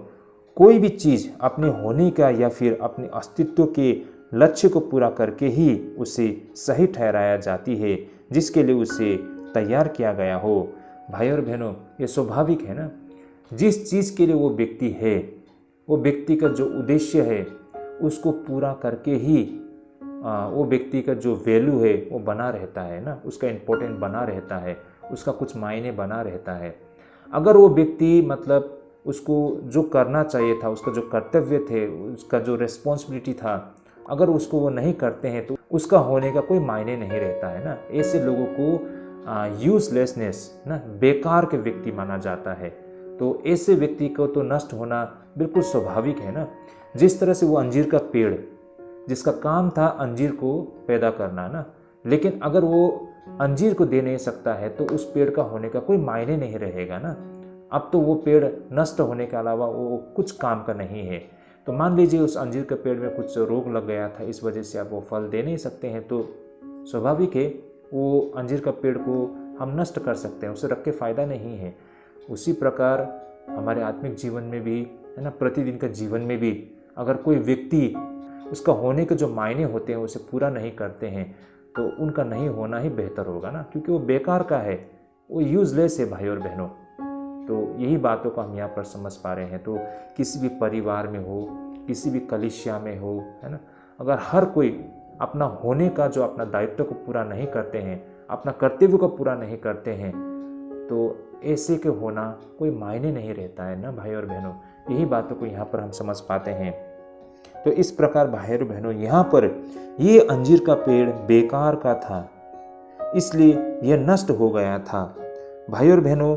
कोई भी चीज़ अपने होने का या फिर अपने अस्तित्व के लक्ष्य को पूरा करके ही उसे सही ठहराया जाती है, जिसके लिए उसे तैयार किया गया हो। भाई और बहनों, ये स्वाभाविक है ना। जिस चीज़ के लिए वो व्यक्ति है, वो व्यक्ति का जो उद्देश्य है उसको पूरा करके ही वो व्यक्ति का जो वैल्यू है वो बना रहता है ना, उसका इम्पोर्टेंट बना रहता है, उसका कुछ मायने बना रहता है। अगर वो व्यक्ति मतलब उसको जो करना चाहिए था, उसका जो कर्तव्य थे, उसका जो रिस्पॉन्सिबिलिटी था, अगर उसको वो नहीं करते हैं तो उसका होने का कोई मायने नहीं रहता है ना। ऐसे लोगों को यूजलेसनेस ना, बेकार के व्यक्ति माना जाता है। तो ऐसे व्यक्ति को तो नष्ट होना बिल्कुल स्वाभाविक है ना। जिस तरह से वो अंजीर का पेड़, जिसका काम था अंजीर को पैदा करना ना, लेकिन अगर वो अंजीर को दे नहीं सकता है तो उस पेड़ का होने का कोई मायने नहीं रहेगा ना। अब तो वो पेड़ नष्ट होने के अलावा वो कुछ काम का नहीं है। तो मान लीजिए उस अंजीर के पेड़ में कुछ रोग लग गया था, इस वजह से आप वो फल दे नहीं सकते हैं, तो स्वाभाविक है वो अंजीर का पेड़ को हम नष्ट कर सकते हैं, उसे रख के फ़ायदा नहीं है। उसी प्रकार हमारे आत्मिक जीवन में भी है ना, प्रतिदिन का जीवन में भी अगर कोई व्यक्ति उसका होने के जो मायने होते हैं उसे पूरा नहीं करते हैं तो उनका नहीं होना ही बेहतर होगा ना, क्योंकि वो बेकार का है, वो यूजलेस है भाई और बहनों। तो यही बातों को हम यहाँ पर समझ पा रहे हैं। तो किसी भी परिवार में हो, किसी भी कलीसिया में हो, है ना, अगर हर कोई अपना होने का जो अपना दायित्व को पूरा नहीं करते हैं, अपना कर्तव्य को पूरा नहीं करते हैं, तो ऐसे के होना कोई मायने नहीं रहता है ना भाई और बहनों। यही बातों को यहाँ पर हम समझ पाते हैं। तो इस प्रकार भाई और बहनों, यहाँ पर ये अंजीर का पेड़ बेकार का था, इसलिए यह नष्ट हो गया था। भाई और बहनों,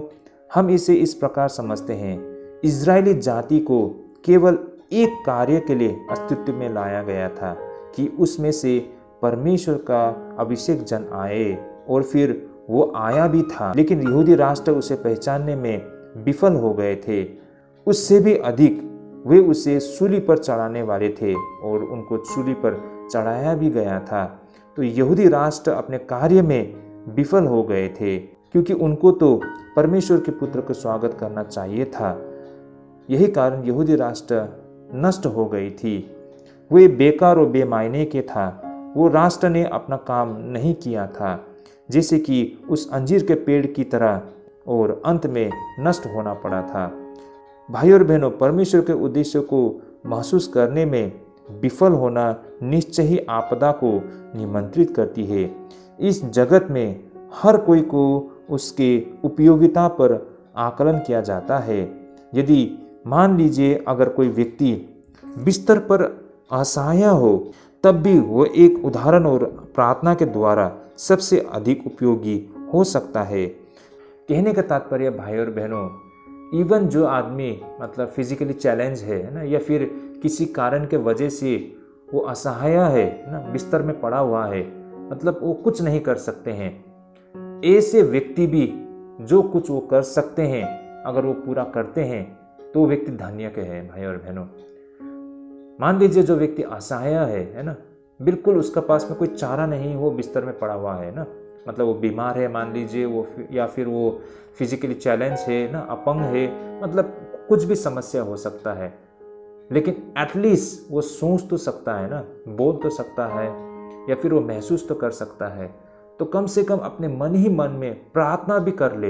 हम इसे इस प्रकार समझते हैं, इजरायली जाति को केवल एक कार्य के लिए अस्तित्व में लाया गया था कि उसमें से परमेश्वर का अभिषेक जन आए, और फिर वो आया भी था, लेकिन यहूदी राष्ट्र उसे पहचानने में विफल हो गए थे। उससे भी अधिक वे उसे सूली पर चढ़ाने वाले थे और उनको सूली पर चढ़ाया भी गया था। तो यहूदी राष्ट्र अपने कार्य में विफल हो गए थे, क्योंकि उनको तो परमेश्वर के पुत्र का स्वागत करना चाहिए था। यही कारण यहूदी राष्ट्र नष्ट हो गई थी। वे बेकार और बेमायने के था। वो राष्ट्र ने अपना काम नहीं किया था, जैसे कि उस अंजीर के पेड़ की तरह, और अंत में नष्ट होना पड़ा था। भाई और बहनों, परमेश्वर के उद्देश्य को महसूस करने में विफल होना निश्चय ही आपदा को निमंत्रित करती है। इस जगत में हर कोई को उसके उपयोगिता पर आकलन किया जाता है। यदि मान लीजिए अगर कोई व्यक्ति बिस्तर पर असहाय हो, तब भी वो एक उदाहरण और प्रार्थना के द्वारा सबसे अधिक उपयोगी हो सकता है। कहने का तात्पर्य भाई और बहनों, इवन जो आदमी मतलब फिजिकली चैलेंज है ना, या फिर किसी कारण के वजह से वो असहाय है ना, बिस्तर में पड़ा हुआ है, मतलब वो कुछ नहीं कर सकते हैं, ऐसे व्यक्ति भी जो कुछ वो कर सकते हैं अगर वो पूरा करते हैं तो वो व्यक्ति धन्य के है भाई और बहनों। मान लीजिए जो व्यक्ति असहाय है ना, बिल्कुल उसका पास में कोई चारा नहीं, वो बिस्तर में पड़ा हुआ है ना, मतलब वो बीमार है मान लीजिए वो, या फिर वो फिजिकली चैलेंज है ना, अपंग है, मतलब कुछ भी समस्या हो सकता है, लेकिन एटलीस्ट वो सोच तो सकता है ना, बोल तो सकता है, या फिर वो महसूस तो कर सकता है। तो कम से कम अपने मन ही मन में प्रार्थना भी कर ले,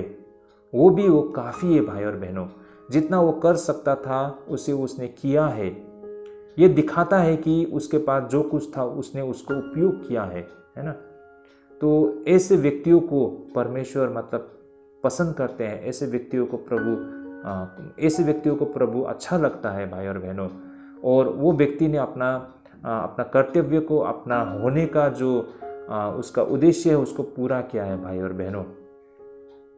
वो काफ़ी है भाई और बहनों। जितना वो कर सकता था उसे उसने किया है। ये दिखाता है कि उसके पास जो कुछ था उसने उसको उपयोग किया है ना। तो ऐसे व्यक्तियों को परमेश्वर मतलब पसंद करते हैं, ऐसे व्यक्तियों को प्रभु अच्छा लगता है भाई और बहनों। और वो व्यक्ति ने अपना कर्तव्य को, अपना होने का जो उसका उद्देश्य है उसको पूरा किया है भाई और बहनों।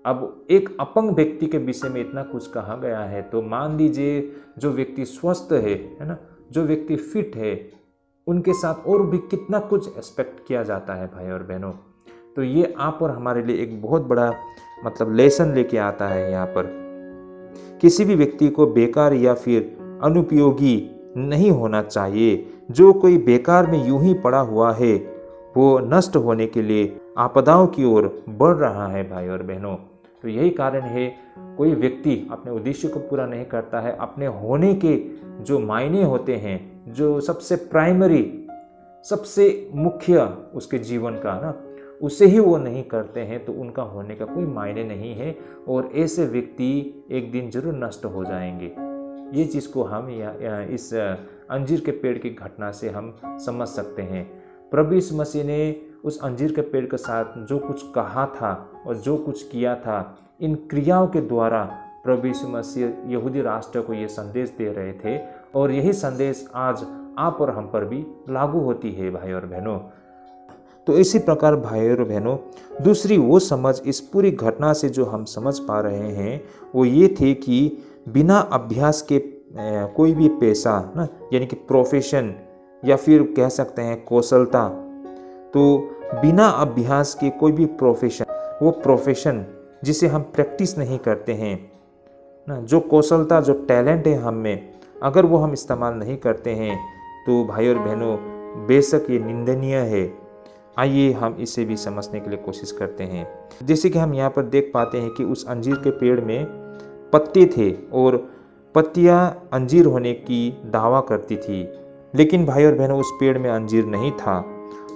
अब एक अपंग व्यक्ति के विषय में इतना कुछ कहा गया है, तो मान लीजिए जो व्यक्ति स्वस्थ है ना, जो व्यक्ति फिट है, उनके साथ और भी कितना कुछ एक्सपेक्ट किया जाता है भाई और बहनों। तो ये आप और हमारे लिए एक बहुत बड़ा मतलब लेसन लेके आता है यहाँ पर। किसी भी व्यक्ति को बेकार या फिर अनुपयोगी नहीं होना चाहिए। जो कोई बेकार में यूं ही पड़ा हुआ है वो नष्ट होने के लिए आपदाओं की ओर बढ़ रहा है भाई और बहनों। तो यही कारण है, कोई व्यक्ति अपने उद्देश्य को पूरा नहीं करता है, अपने होने के जो मायने होते हैं, जो सबसे प्राइमरी, सबसे मुख्य उसके जीवन का ना, उसे ही वो नहीं करते हैं, तो उनका होने का कोई मायने नहीं है और ऐसे व्यक्ति एक दिन जरूर नष्ट हो जाएंगे। ये चीज़ को हम इस अंजीर के पेड़ की घटना से हम समझ सकते हैं। प्रभु यीशु मसीह ने उस अंजीर के पेड़ के साथ जो कुछ कहा था और जो कुछ किया था, इन क्रियाओं के द्वारा प्रभु यीशु मसीह यहूदी राष्ट्र को ये संदेश दे रहे थे और यही संदेश आज आप और हम पर भी लागू होती है भाई और बहनों। तो इसी प्रकार भाई और बहनों, दूसरी वो समझ इस पूरी घटना से जो हम समझ पा रहे हैं वो ये थे कि बिना अभ्यास के कोई भी पेशा ना, यानी कि प्रोफेशन या फिर कह सकते हैं कौशलता, तो बिना अभ्यास के कोई भी प्रोफेशन, वो प्रोफेशन जिसे हम प्रैक्टिस नहीं करते हैं ना, जो कौशलता, जो टैलेंट है हम में, अगर वो हम इस्तेमाल नहीं करते हैं तो भाई और बहनों बेशक ये निंदनीय है। आइए हम इसे भी समझने के लिए कोशिश करते हैं। जैसे कि हम यहाँ पर देख पाते हैं कि उस अंजीर के पेड़ में पत्ते थे और पत्तियाँ अंजीर होने की दावा करती थी, लेकिन भाई और बहनों उस पेड़ में अंजीर नहीं था।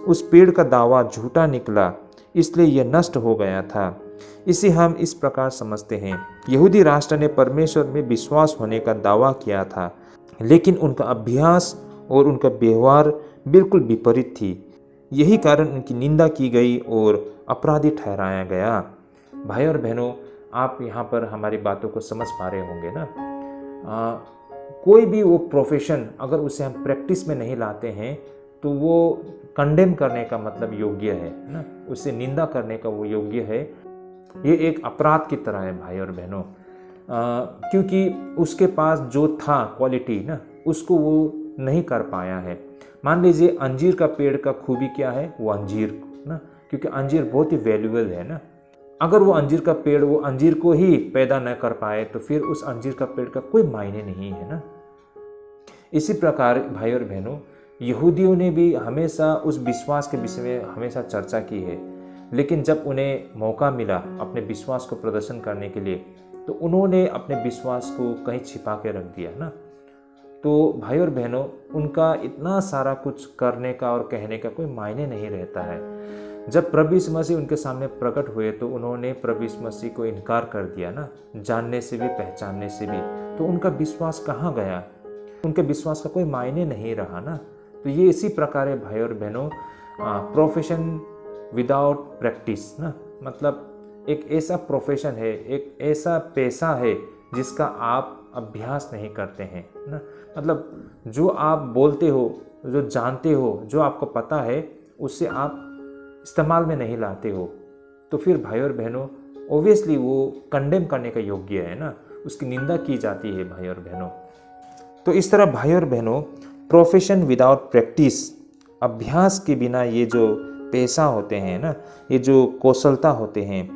उस पेड़ का दावा झूठा निकला, इसलिए यह नष्ट हो गया था। इसे हम इस प्रकार समझते हैं, यहूदी राष्ट्र ने परमेश्वर में विश्वास होने का दावा किया था, लेकिन उनका अभ्यास और उनका व्यवहार बिल्कुल विपरीत थी। यही कारण उनकी निंदा की गई और अपराधी ठहराया गया। भाई और बहनों, आप यहाँ पर हमारी बातों को समझ पा रहे होंगे ना। कोई भी वो प्रोफेशन अगर उसे हम प्रैक्टिस में नहीं लाते हैं तो वो कंडेम करने का मतलब योग्य है ना, उसे निंदा करने का वो योग्य है। ये एक अपराध की तरह है भाई और बहनों, क्योंकि उसके पास जो था क्वालिटी ना, उसको वो नहीं कर पाया है। मान लीजिए अंजीर का पेड़ का खूबी क्या है, वो अंजीर ना, क्योंकि अंजीर बहुत ही वैल्यूएबल है ना। अगर वो अंजीर का पेड़ वो अंजीर को ही पैदा न कर पाए तो फिर उस अंजीर का पेड़ का कोई मायने नहीं है ना। इसी प्रकार भाई और बहनों, यहूदियों ने भी हमेशा उस विश्वास के विषय में हमेशा चर्चा की है, लेकिन जब उन्हें मौका मिला अपने विश्वास को प्रदर्शन करने के लिए तो उन्होंने अपने विश्वास को कहीं छिपा के रख दिया ना। तो भाई और बहनों, उनका इतना सारा कुछ करने का और कहने का कोई मायने नहीं रहता है। जब प्रभु यीशु मसीह उनके सामने प्रकट हुए तो उन्होंने प्रभु यीशु मसीह को इनकार कर दिया ना, जानने से भी पहचानने से भी। तो उनका विश्वास कहाँ गया, उनके विश्वास का कोई मायने नहीं रहा ना। तो ये इसी प्रकार है भाई और बहनों, प्रोफेशन विदाउट प्रैक्टिस ना, मतलब एक ऐसा प्रोफेशन है, एक ऐसा पेशा है जिसका आप अभ्यास नहीं करते हैं ना। मतलब जो आप बोलते हो, जो जानते हो, जो आपको पता है, उससे आप इस्तेमाल में नहीं लाते हो, तो फिर भाई और बहनों ओबियसली वो कंडेम करने का योग्य है ना, उसकी निंदा की जाती है भाई और बहनों। तो इस तरह भाई और बहनों, प्रोफेशन विदाउट प्रैक्टिस, अभ्यास के बिना ये जो पेशा होते हैं ना, ये जो कौशलता होते हैं,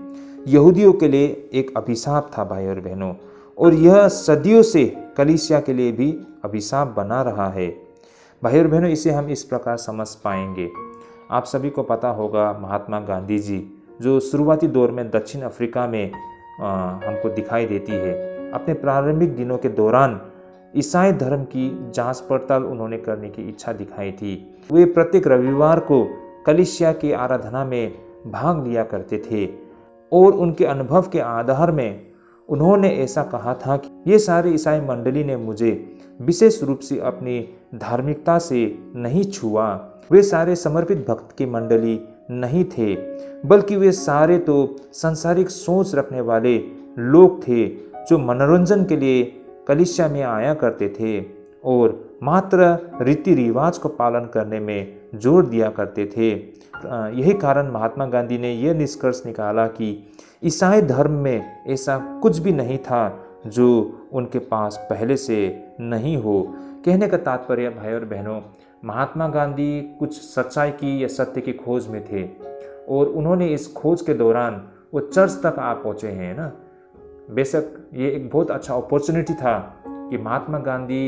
यहूदियों के लिए एक अभिशाप था भाई और बहनों, और यह सदियों से कलीसिया के लिए भी अभिशाप बना रहा है। भाई और बहनों, इसे हम इस प्रकार समझ पाएंगे। आप सभी को पता होगा महात्मा गांधी जी, जो शुरुआती दौर में दक्षिण अफ्रीका में हमको दिखाई देती है। अपने प्रारंभिक दिनों के दौरान ईसाई धर्म की जांच पड़ताल उन्होंने करने की इच्छा दिखाई थी। वे प्रत्येक रविवार को कलीसिया की आराधना में भाग लिया करते थे और उनके अनुभव के आधार में उन्होंने ऐसा कहा था कि ये सारे ईसाई मंडली ने मुझे विशेष रूप से अपनी धार्मिकता से नहीं छुआ। वे सारे समर्पित भक्त की मंडली नहीं थे, बल्कि वे सारे तो सांसारिक सोच रखने वाले लोग थे जो मनोरंजन के लिए कलीसिया में आया करते थे और मात्र रीति रिवाज को पालन करने में जोर दिया करते थे। यही कारण महात्मा गांधी ने यह निष्कर्ष निकाला कि ईसाई धर्म में ऐसा कुछ भी नहीं था जो उनके पास पहले से नहीं हो। कहने का तात्पर्य भाई और बहनों, महात्मा गांधी कुछ सच्चाई की या सत्य की खोज में थे और उन्होंने इस खोज के दौरान वो चर्च तक आ पहुँचे हैं ना। बेशक ये एक बहुत अच्छा अपॉर्चुनिटी था कि महात्मा गांधी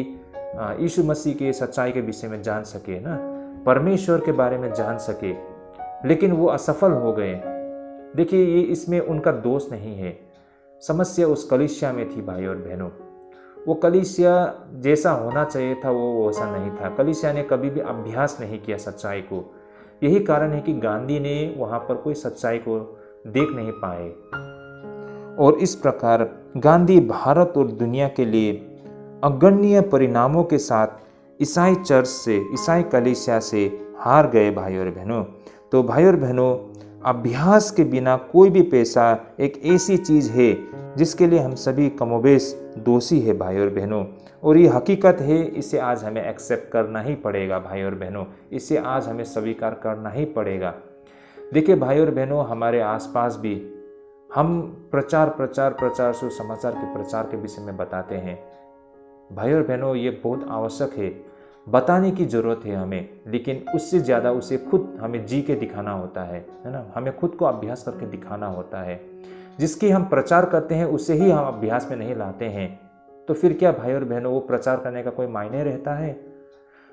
यीशु मसीह के सच्चाई के विषय में जान सके ना, परमेश्वर के बारे में जान सके, लेकिन वो असफल हो गए। देखिए, ये इसमें उनका दोष नहीं है, समस्या उस कलीसिया में थी भाई और बहनों। वो कलीसिया जैसा होना चाहिए था वो वैसा नहीं था। कलीसिया ने कभी भी अभ्यास नहीं किया सच्चाई को। यही कारण है कि गांधी ने वहाँ पर कोई सच्चाई को देख नहीं पाए, और इस प्रकार गांधी भारत और दुनिया के लिए अगण्य परिणामों के साथ ईसाई चर्च से, ईसाई कलीसिया से हार गए भाई और बहनों। तो भाई और बहनों, अभ्यास के बिना कोई भी पैसा एक ऐसी चीज़ है जिसके लिए हम सभी कमोबेश दोषी है भाई और बहनों, और ये हकीकत है। इसे आज हमें एक्सेप्ट करना ही पड़ेगा भाई और बहनों, इसे आज हमें स्वीकार करना ही पड़ेगा। देखिए भाई और बहनों, हमारे आसपास भी हम प्रचार सुसमाचार के प्रचार के विषय में बताते हैं। भाई और बहनों, ये बहुत आवश्यक है, बताने की ज़रूरत है हमें, लेकिन उससे ज़्यादा उसे खुद हमें जी के दिखाना होता है ना। हमें खुद को अभ्यास करके दिखाना होता है। जिसकी हम प्रचार करते हैं उसे ही हम अभ्यास में नहीं लाते हैं, तो फिर क्या भाई और बहनों वो प्रचार करने का कोई मायने रहता है?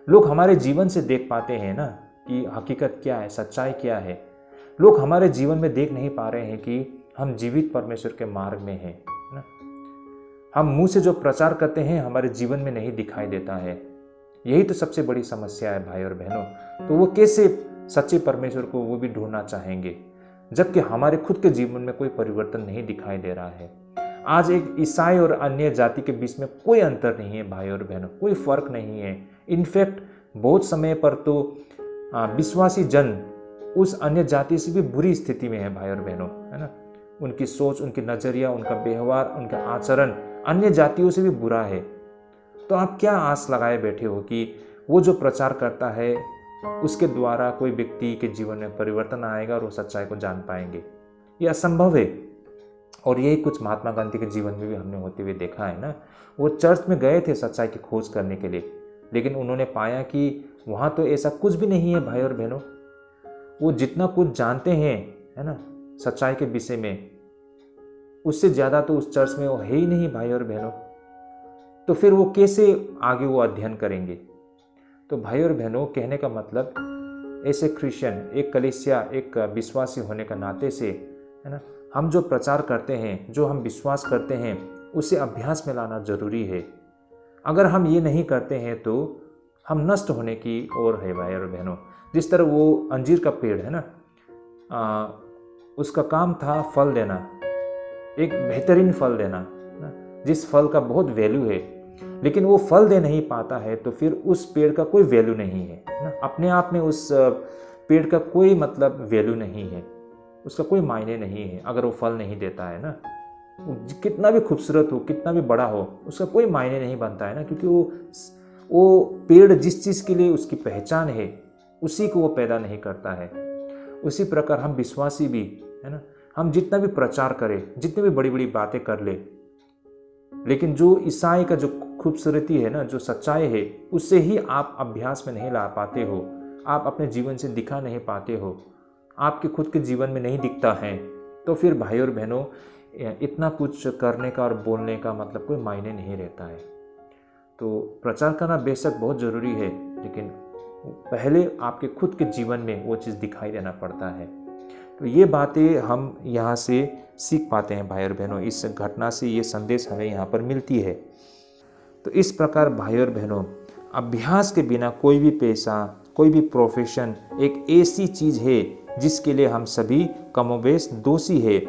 लोग हमारे जीवन से देख पाते हैं ना कि हकीकत क्या है, सच्चाई क्या है। लोग हमारे जीवन में देख नहीं पा रहे हैं कि हम जीवित परमेश्वर के मार्ग में हैं ना। हम मुंह से जो प्रचार करते हैं हमारे जीवन में नहीं दिखाई देता है। यही तो सबसे बड़ी समस्या है भाई और बहनों। तो वो कैसे सच्चे परमेश्वर को वो भी ढूंढना चाहेंगे जबकि हमारे खुद के जीवन में कोई परिवर्तन नहीं दिखाई दे रहा है। आज एक ईसाई और अन्य जाति के बीच में कोई अंतर नहीं है भाई और बहनों, कोई फर्क नहीं है। इनफैक्ट बहुत समय पर तो विश्वासी जन उस अन्य जाति से भी बुरी स्थिति में है भाई और बहनों, है ना। उनकी सोच, उनकी नज़रिया, उनका व्यवहार, उनका आचरण अन्य जातियों से भी बुरा है। तो आप क्या आस लगाए बैठे हो कि वो जो प्रचार करता है उसके द्वारा कोई व्यक्ति के जीवन में परिवर्तन आएगा और वो सच्चाई को जान पाएंगे? ये असंभव है। और यही कुछ महात्मा गांधी के जीवन में भी हमने होते हुए देखा है ना। वो चर्च में गए थे सच्चाई की खोज करने के लिए, लेकिन उन्होंने पाया कि वहाँ तो ऐसा कुछ भी नहीं है भाई और बहनों। वो जितना कुछ जानते हैं, है ना, सच्चाई के विषय में, उससे ज़्यादा तो उस चर्च में वो है ही नहीं भाई और बहनों। तो फिर वो कैसे आगे वो अध्ययन करेंगे? तो भाई और बहनों, कहने का मतलब ऐसे क्रिश्चियन, एक कलीसिया, एक विश्वासी होने का नाते से, है ना, हम जो प्रचार करते हैं, जो हम विश्वास करते हैं, उसे अभ्यास में लाना जरूरी है। अगर हम ये नहीं करते हैं तो हम नष्ट होने की ओर है भाई और बहनों। जिस तरह वो अंजीर का पेड़ है ना, उसका काम था फल देना, एक बेहतरीन फल देना ना, जिस फल का बहुत वैल्यू है, लेकिन वो फल दे नहीं पाता है तो फिर उस पेड़ का कोई वैल्यू नहीं है ना। अपने आप में उस पेड़ का कोई मतलब वैल्यू नहीं है, उसका कोई मायने नहीं है अगर वो फल नहीं देता है ना। वो कितना भी खूबसूरत हो, कितना भी बड़ा हो, उसका कोई मायने नहीं बनता है ना, क्योंकि वो पेड़ जिस चीज़ के लिए उसकी पहचान है उसी को वो पैदा नहीं करता है। उसी प्रकार हम विश्वासी भी, है ना, हम जितना भी प्रचार करें, जितनी भी बड़ी बड़ी बातें कर ले, लेकिन जो ईसाई का जो खूबसूरती है ना, जो सच्चाई है, उससे ही आप अभ्यास में नहीं ला पाते हो, आप अपने जीवन से दिखा नहीं पाते हो, आपके खुद के जीवन में नहीं दिखता है, तो फिर भाई और बहनों इतना कुछ करने का और बोलने का मतलब कोई मायने नहीं रहता है। तो प्रचार करना बेशक बहुत ज़रूरी है, लेकिन पहले आपके खुद के जीवन में वो चीज़ दिखाई देना पड़ता है। तो ये बातें हम यहाँ से सीख पाते हैं भाई और बहनों। इस घटना से ये संदेश हमें यहाँ पर मिलती है। तो इस प्रकार भाई और बहनों, अभ्यास के बिना कोई भी पेशा, कोई भी प्रोफेशन एक ऐसी चीज़ है जिसके लिए हम सभी कमोबेश दोषी है।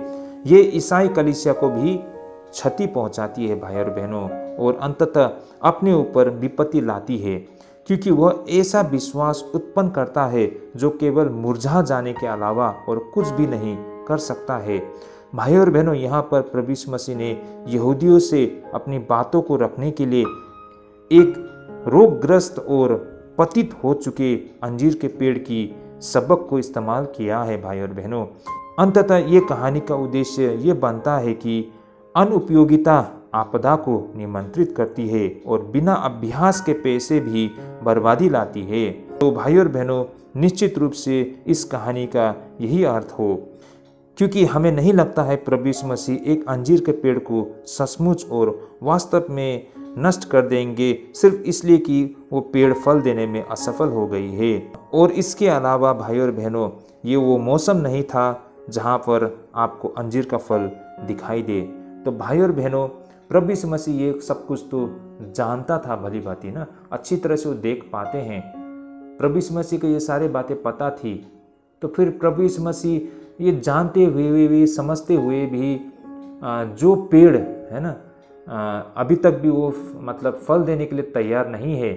ये ईसाई कलीसिया को भी क्षति पहुंचाती है भाई और बहनों, और अंततः अपने ऊपर विपत्ति लाती है, क्योंकि वह ऐसा विश्वास उत्पन्न करता है जो केवल मुरझा जाने के अलावा और कुछ भी नहीं कर सकता है। भाई और बहनों, यहाँ पर प्रभु यीशु मसीह ने यहूदियों से अपनी बातों को रखने के लिए एक रोगग्रस्त और पतित हो चुके अंजीर के पेड़ की सबक को इस्तेमाल किया है भाई और बहनों। अंततः ये कहानी का उद्देश्य ये बनता है कि अनुपयोगिता आपदा को निमंत्रित करती है और बिना अभ्यास के पैसे भी बर्बादी लाती है। तो भाई और बहनों, निश्चित रूप से इस कहानी का यही अर्थ हो, क्योंकि हमें नहीं लगता है प्रभु यीशु मसीह एक अंजीर के पेड़ को सचमुच और वास्तव में नष्ट कर देंगे सिर्फ इसलिए कि वो पेड़ फल देने में असफल हो गई है। और इसके अलावा भाई और बहनों, ये वो मौसम नहीं था जहाँ पर आपको अंजीर का फल दिखाई दे। तो भाई और बहनों, प्रभु यीशु मसीह ये सब कुछ तो जानता था भली भांति ना, अच्छी तरह से वो देख पाते हैं। प्रभु यीशु मसीह को ये सारी बातें पता थी। तो फिर प्रभु यीशु मसीह ये जानते हुए भी, समझते हुए भी जो पेड़ है ना अभी तक भी वो मतलब फल देने के लिए तैयार नहीं है,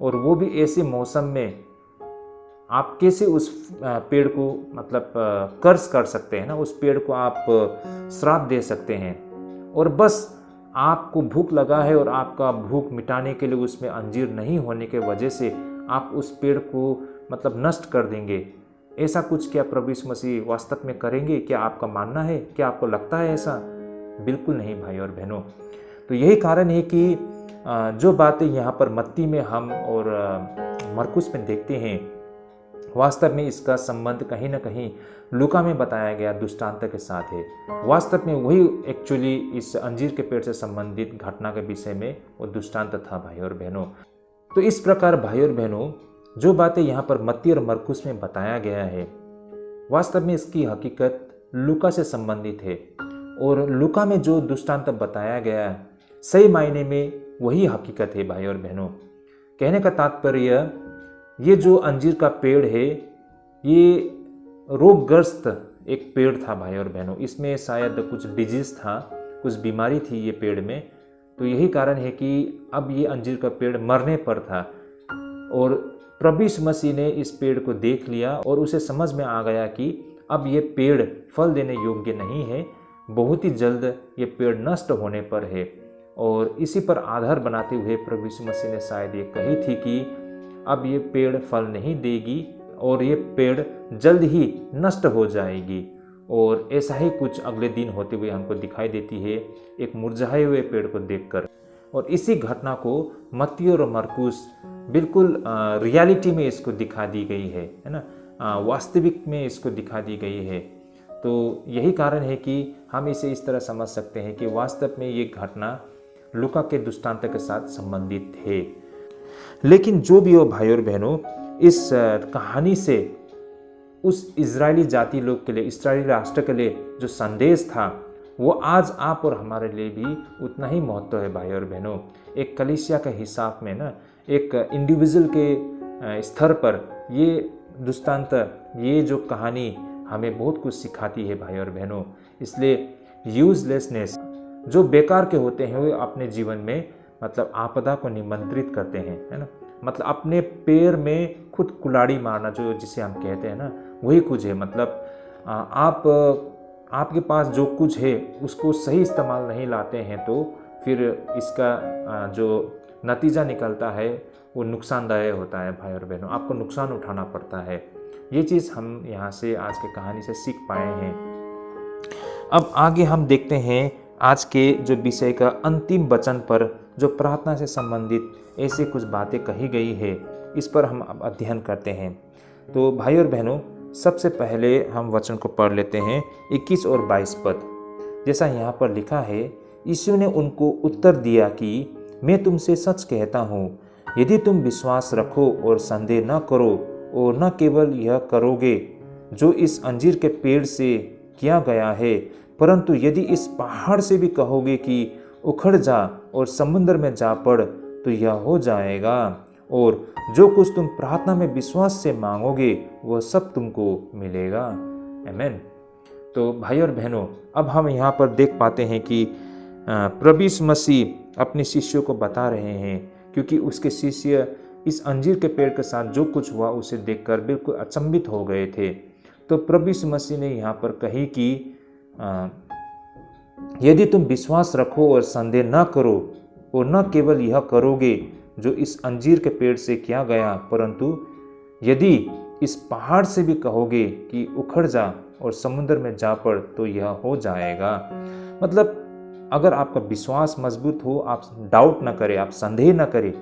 और वो भी ऐसे मौसम में, आप कैसे उस पेड़ को मतलब कर्ज कर सकते हैं ना, उस पेड़ को आप श्राप दे सकते हैं। और बस आपको भूख लगा है और आपका भूख मिटाने के लिए उसमें अंजीर नहीं होने के वजह से आप उस पेड़ को मतलब नष्ट कर देंगे। ऐसा कुछ क्या प्रभु यीशु मसीह वास्तव में करेंगे? क्या आपका मानना है? क्या आपको लगता है ऐसा? बिल्कुल नहीं भाई और बहनों। तो यही कारण है कि जो बातें यहाँ पर मत्ती में हम और मरकुस में देखते हैं, वास्तव में इसका संबंध कहीं ना कहीं लूका में बताया गया दृष्टांत के साथ है। वास्तव में वही एक्चुअली इस अंजीर के पेड़ से संबंधित घटना के विषय में वो दृष्टांत था भाई और बहनों। तो इस प्रकार भाई और बहनों, जो बातें यहाँ पर मत्ती और मरकुस में बताया गया है, वास्तव में इसकी हकीकत लूका से संबंधित है। और लूका में जो दृष्टांत बताया गया सही मायने में वही हकीकत है भाई और बहनों। कहने का तात्पर्य, ये जो अंजीर का पेड़ है ये रोगग्रस्त एक पेड़ था भाई और बहनों। इसमें शायद कुछ डिजीज था, कुछ बीमारी थी ये पेड़ में। तो यही कारण है कि अब ये अंजीर का पेड़ मरने पर था। और प्रभु यीशु मसीह ने इस पेड़ को देख लिया और उसे समझ में आ गया कि अब ये पेड़ फल देने योग्य नहीं है, बहुत ही जल्द ये पेड़ नष्ट होने पर है। और इसी पर आधार बनाते हुए प्रभु यीशु मसीह ने शायद ये कही थी कि अब ये पेड़ फल नहीं देगी और ये पेड़ जल्द ही नष्ट हो जाएगी। और ऐसा ही कुछ अगले दिन होते हुए हमको दिखाई देती है, एक मुरझाए हुए पेड़ को देखकर। और इसी घटना को मत्ती और मरकुस बिल्कुल रियलिटी में इसको दिखा दी गई है ना, वास्तविक में इसको दिखा दी गई है। तो यही कारण है कि हम इसे इस तरह समझ सकते हैं कि वास्तव में ये घटना लूका के दृष्टांत के साथ संबंधित है। लेकिन जो भी हो भाई और बहनों, इस कहानी से उस इजरायली जाति लोग के लिए, इजरायली राष्ट्र के लिए जो संदेश था, वो आज आप और हमारे लिए भी उतना ही महत्व है भाई और बहनों। एक कलीसिया के हिसाब में ना, एक इंडिविजुअल के स्तर पर ये दृष्टांत, ये जो कहानी हमें बहुत कुछ सिखाती है भाई और बहनों। इसलिए यूजलेसनेस, जो बेकार के होते हैं, वो अपने जीवन में मतलब आपदा को निमंत्रित करते हैं, है ना। मतलब अपने पैर में खुद कुल्हाड़ी मारना, जो जिसे हम कहते हैं ना, वही कुछ है। मतलब आपके पास जो कुछ है उसको सही इस्तेमाल नहीं लाते हैं तो फिर इसका जो नतीजा निकलता है वो नुकसानदायक होता है भाई और बहनों। आपको नुकसान उठाना पड़ता है। ये चीज़ हम यहाँ से आज के कहानी से सीख पाए हैं। अब आगे हम देखते हैं आज के जो विषय का अंतिम वचन पर, जो प्रार्थना से संबंधित ऐसी कुछ बातें कही गई है, इस पर हम अब अध्ययन करते हैं। तो भाई और बहनों, सबसे पहले हम वचन को पढ़ लेते हैं 21 और 22 पद। जैसा यहाँ पर लिखा है, यीशु ने उनको उत्तर दिया कि मैं तुमसे सच कहता हूँ, यदि तुम विश्वास रखो और संदेह न करो, और न केवल यह करोगे जो इस अंजीर के पेड़ से किया गया है, परंतु यदि इस पहाड़ से भी कहोगे कि उखड़ जा और समुद्र में जा पड़, तो यह हो जाएगा। और जो कुछ तुम प्रार्थना में विश्वास से मांगोगे वह सब तुमको मिलेगा। आमीन। तो भाई और बहनों, अब हम यहाँ पर देख पाते हैं कि प्रभु यीशु मसीह अपने शिष्यों को बता रहे हैं, क्योंकि उसके शिष्य इस अंजीर के पेड़ के साथ जो कुछ हुआ उसे देखकर बिल्कुल अचंभित हो गए थे। तो प्रभु यीशु मसीह ने यहाँ पर कही कि यदि तुम विश्वास रखो और संदेह न करो, और न केवल यह करोगे जो इस अंजीर के पेड़ से किया गया, परंतु यदि इस पहाड़ से भी कहोगे कि उखड़ जा और समुद्र में जा पड़, तो यह हो जाएगा। मतलब अगर आपका विश्वास मजबूत हो, आप डाउट ना करें, आप संदेह ना करें,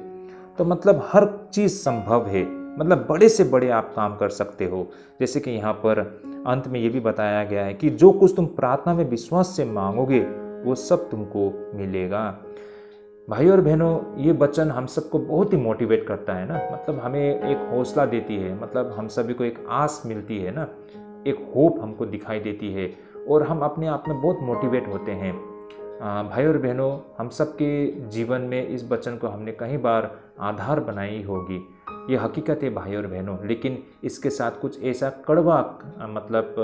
तो मतलब हर चीज़ संभव है। मतलब बड़े से बड़े आप काम कर सकते हो। जैसे कि यहाँ पर अंत में ये भी बताया गया है कि जो कुछ तुम प्रार्थना में विश्वास से मांगोगे वो सब तुमको मिलेगा। भाई और बहनों, ये वचन हम सबको बहुत ही मोटिवेट करता है ना। मतलब हमें एक हौसला देती है, मतलब हम सभी को एक आस मिलती है ना, एक होप हमको दिखाई देती है, और हम अपने आप में बहुत मोटिवेट होते हैं। भाई और बहनों, हम सबके जीवन में इस वचन को हमने कई बार आधार बनाई होगी, ये हकीकत है भाई और बहनों। लेकिन इसके साथ कुछ ऐसा कड़वा मतलब